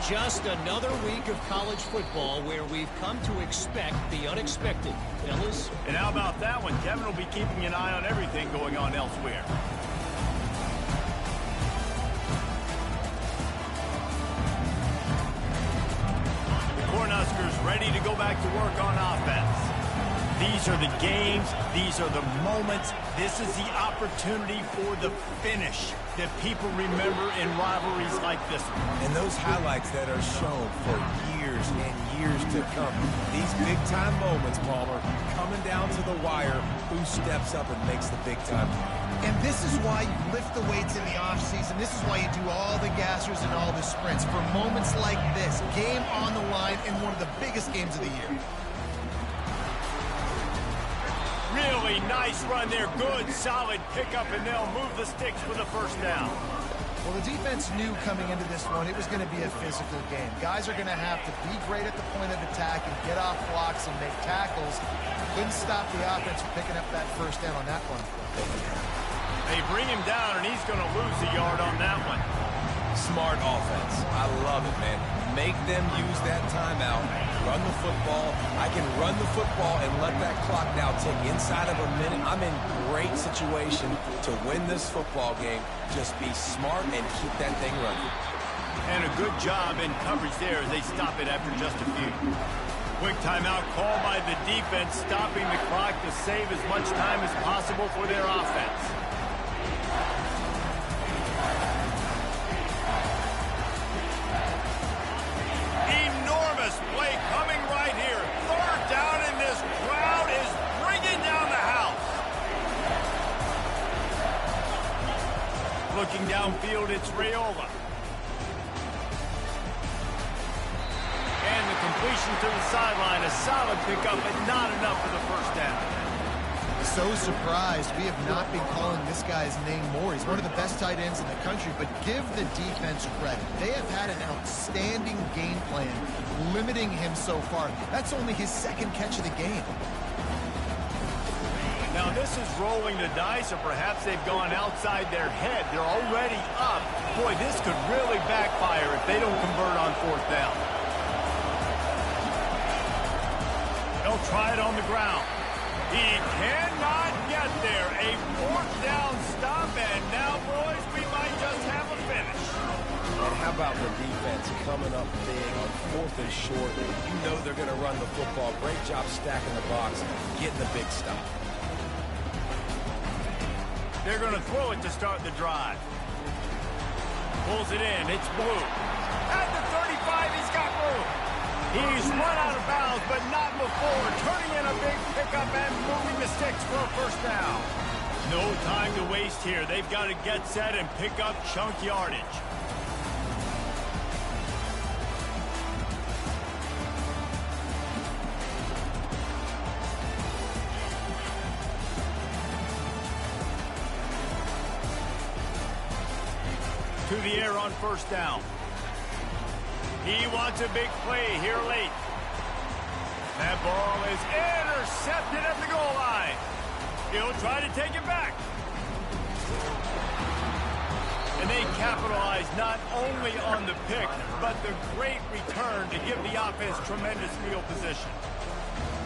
Just another week of college football where we've come to expect the unexpected. Fellas? And how about that one? Kevin will be keeping an eye on everything going on elsewhere. The Cornhuskers ready to go back to work on offense. These are the games. These are the moments. This is the opportunity for the finish that people remember in rivalries like this one. And those highlights that are shown for years and years to come. These big-time moments, Palmer, coming down to the wire, who steps up and makes the big-time. And this is why you lift the weights in the offseason. This is why you do all the gassers and all the sprints. For moments like this, game on the line in one of the biggest games of the year. Really nice run there. Good, solid pickup, and they'll move the sticks for the first down. Well, the defense knew coming into this one it was going to be a physical game. Guys are going to have to be great at the point of attack and get off blocks and make tackles. Couldn't stop the offense from picking up that first down on that one. They bring him down, and he's going to lose a yard on that one. Smart offense. I love it, man. Make them use that timeout. Run the football. I can run the football and let that clock now tick inside of a minute. I'm in great situation to win this football game. Just be smart and keep that thing running. And a good job in coverage there as they stop it after just a few. Quick timeout call by the defense, stopping the clock to save as much time as possible for their offense. Play coming right here. Third down, and this crowd is bringing down the house. Looking downfield, it's Raiola. And the completion to the sideline, a solid pickup, but not enough for the first down. So surprised we have not been calling this guy's name more. He's one of the best tight ends in the country, but give the defense credit. They have had an outstanding game plan limiting him so far. That's only his second catch of the game. Now this is rolling the dice, or perhaps they've gone outside their head. They're already up. Boy, this could really backfire if they don't convert on fourth down. They'll try it on the ground. He cannot get there. A fourth down stop, and now, boys, we might just have a finish. And how about the defense coming up big on fourth and short? You know they're going to run the football. Great job stacking the box, getting the big stop. They're going to throw it to start the drive. Pulls it in. It's Blue. At the 35, he's got room. He's run out of bounds, but not before. Turning in a big pickup and moving the sticks for a first down. No time to waste here. They've got to get set and pick up chunk yardage. To the air on first down. He wants a big play here late. That ball is intercepted at the goal line. He'll try to take it back. And they capitalize not only on the pick, but the great return to give the offense tremendous field position.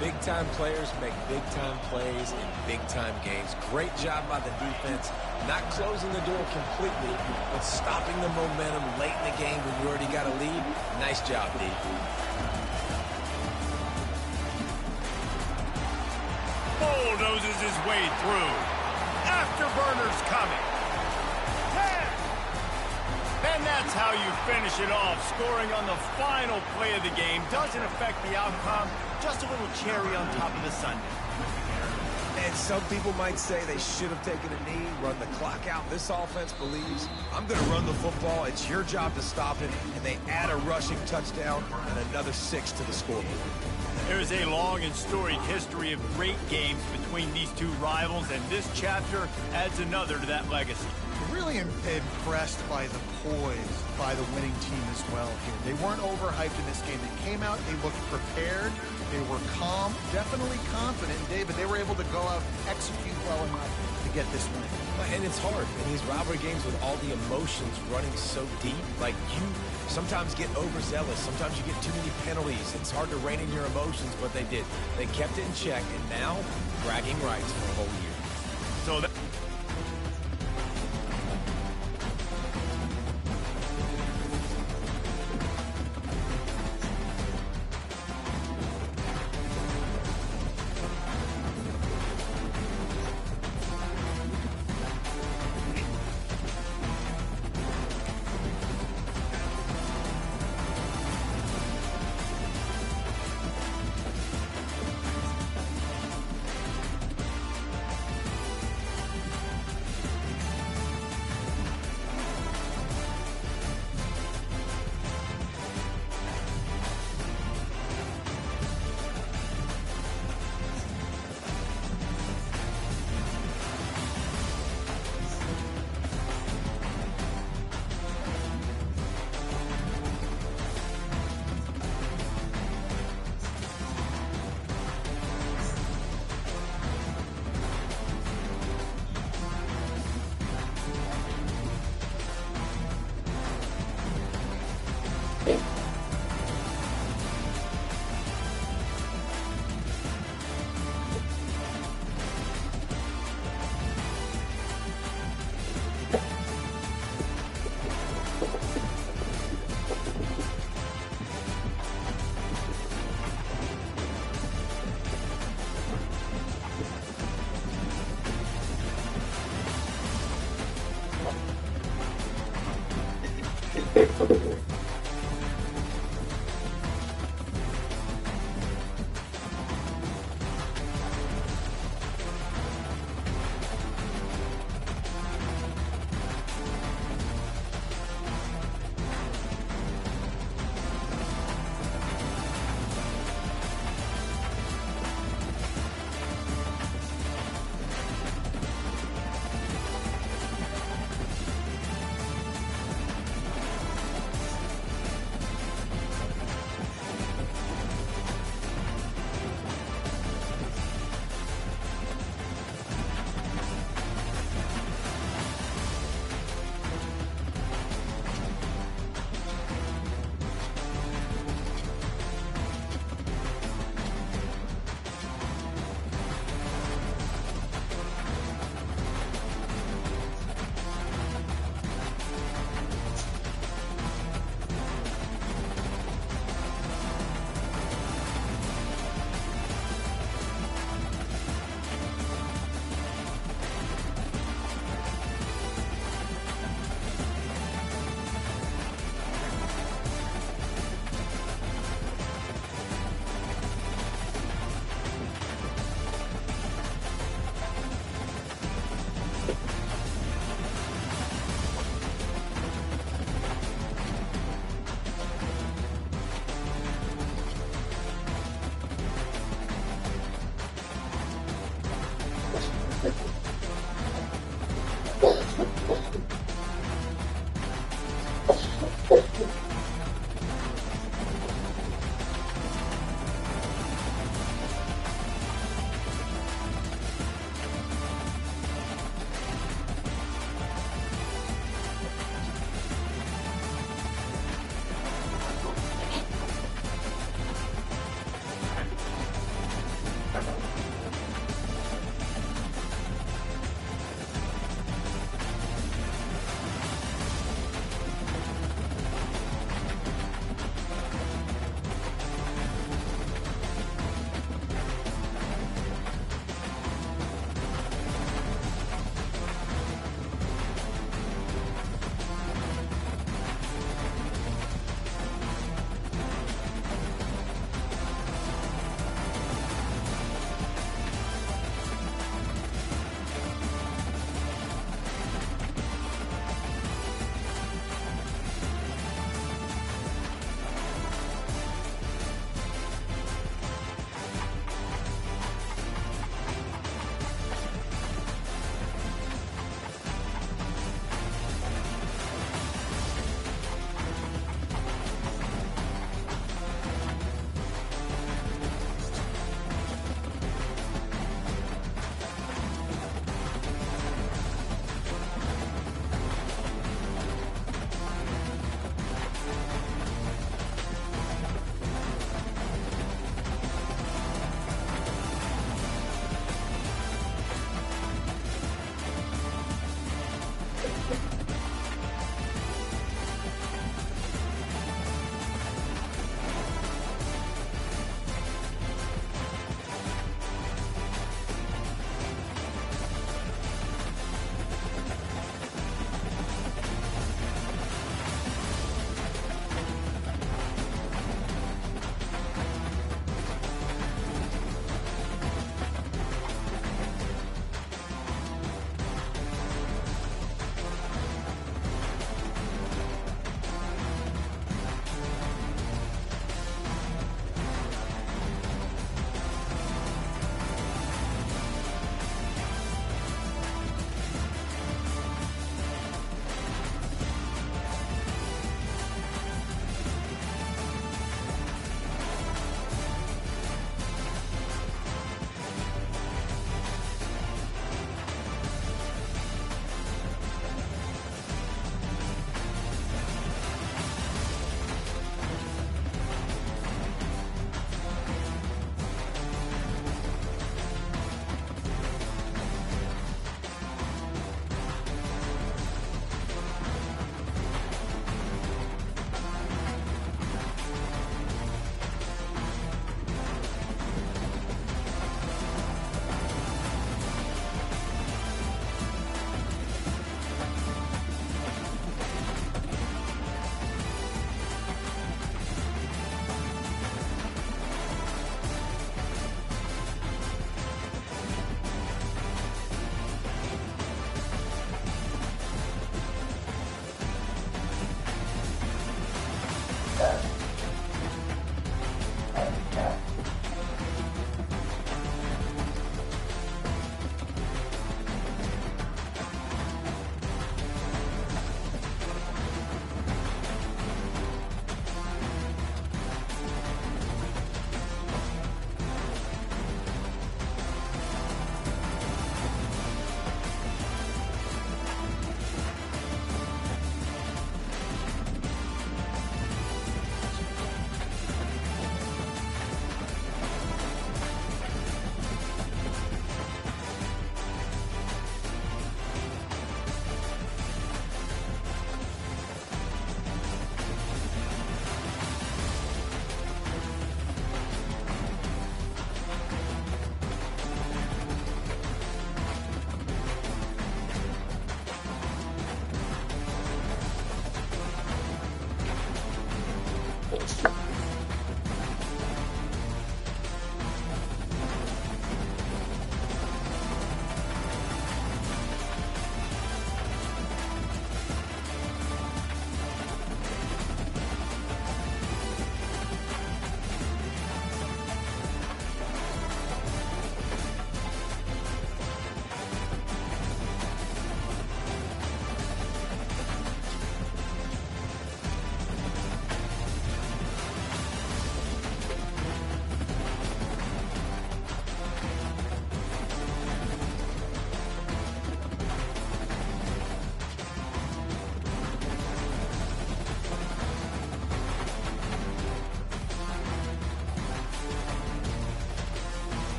Big-time players make big-time plays in big-time games. Great job by the defense. Not closing the door completely, but stopping the momentum late in the game when you already got a lead. Nice job, D. Bulldozes his way through. Afterburners coming. 10. And that's how you finish it off. Scoring on the final play of the game doesn't affect the outcome. Just a little cherry on top of the sundae. And Some people might say they should have taken a knee, run the clock out. This offense believes, I'm going to run the football. It's your job to stop it. And they add a rushing touchdown and another 6 to the scoreboard. There is a long and storied history of great games between these two rivals, and this chapter adds another to that legacy. Really impressed by the poise by the winning team as well here. They weren't overhyped in this game. They came out, they looked prepared, they were calm, definitely confident. David, they were able to go out and execute well enough to get this win. And it's hard in these rivalry games with all the emotions running so deep. Like, you sometimes get overzealous. Sometimes you get too many penalties. It's hard to rein in your emotions, but they did. They kept it in check, and now bragging rights for a whole year. So that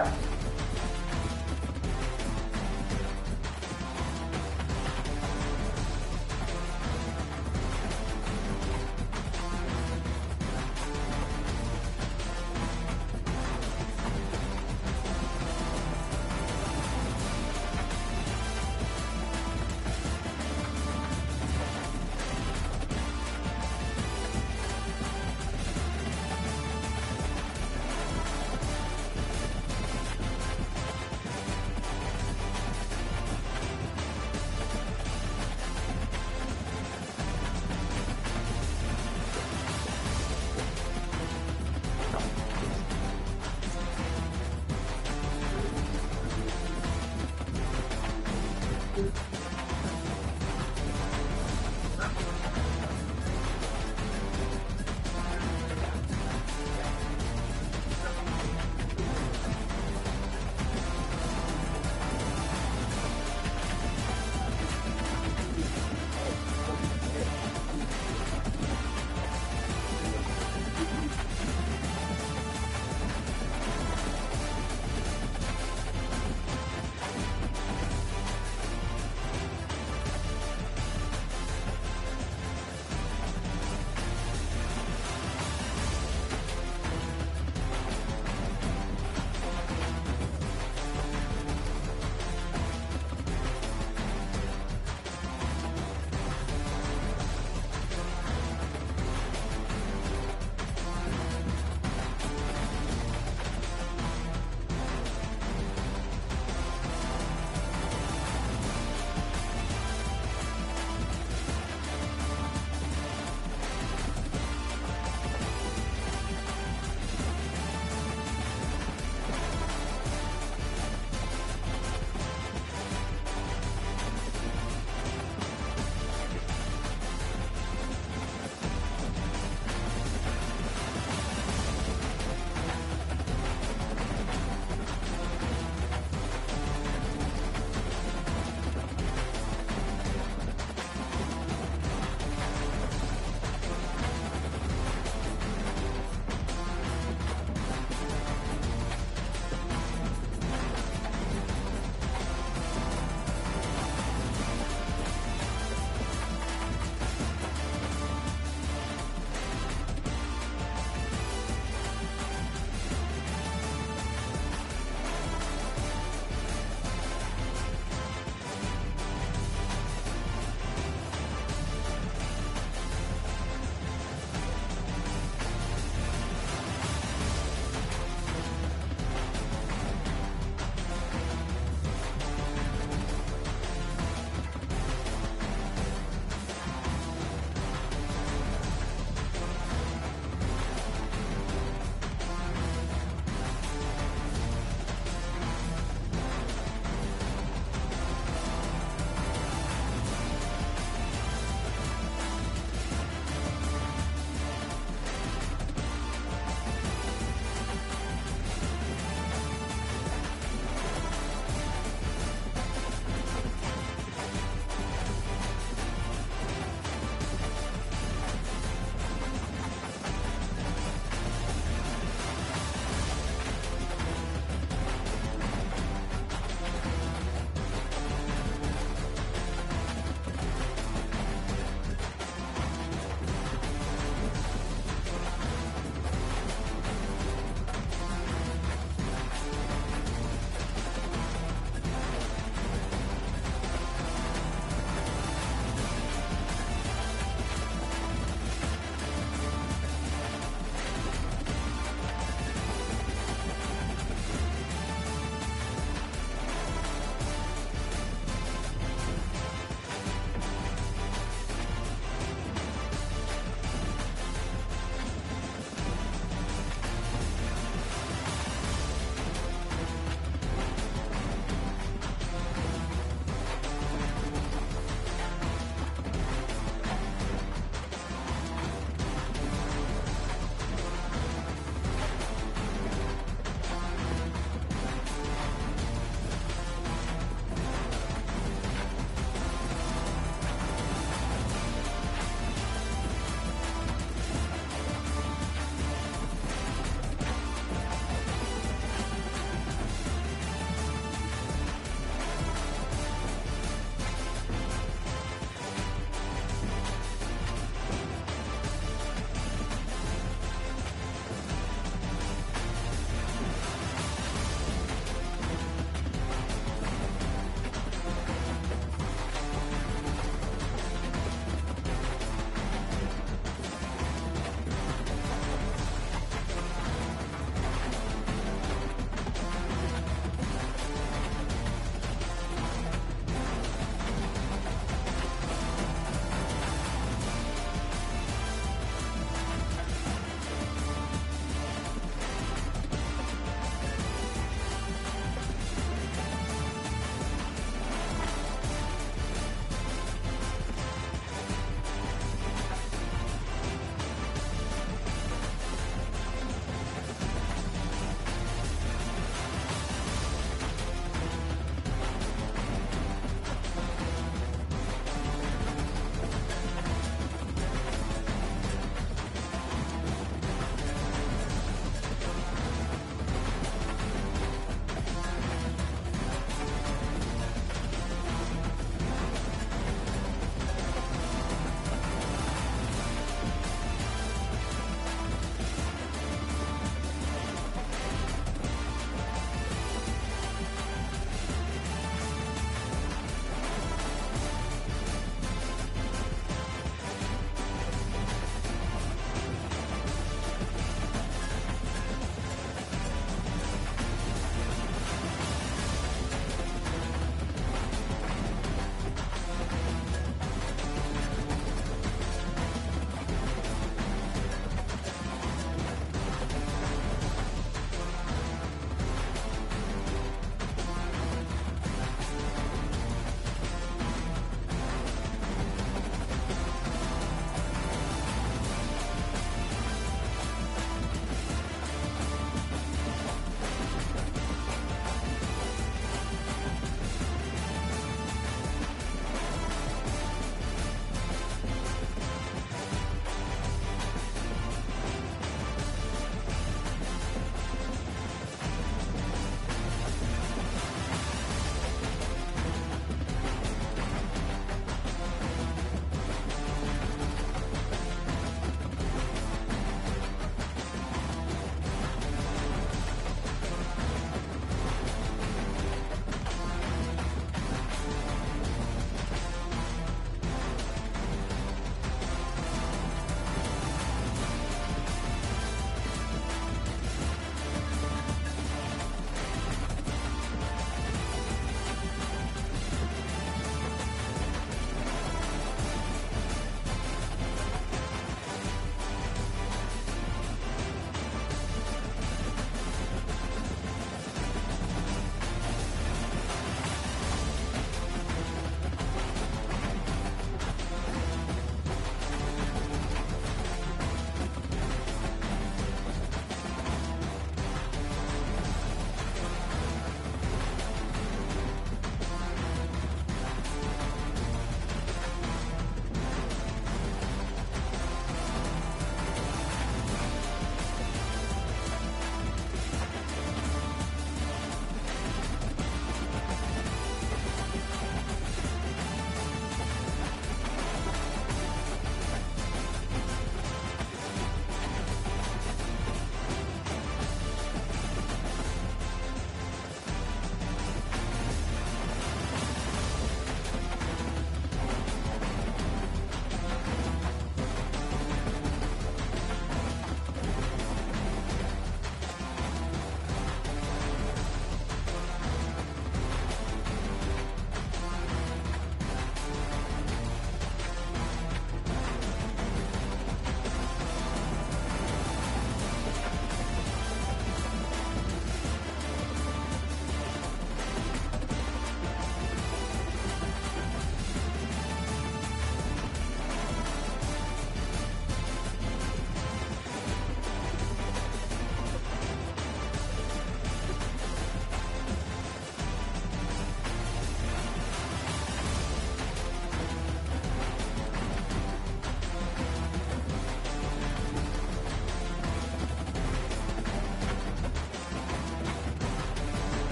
Bye.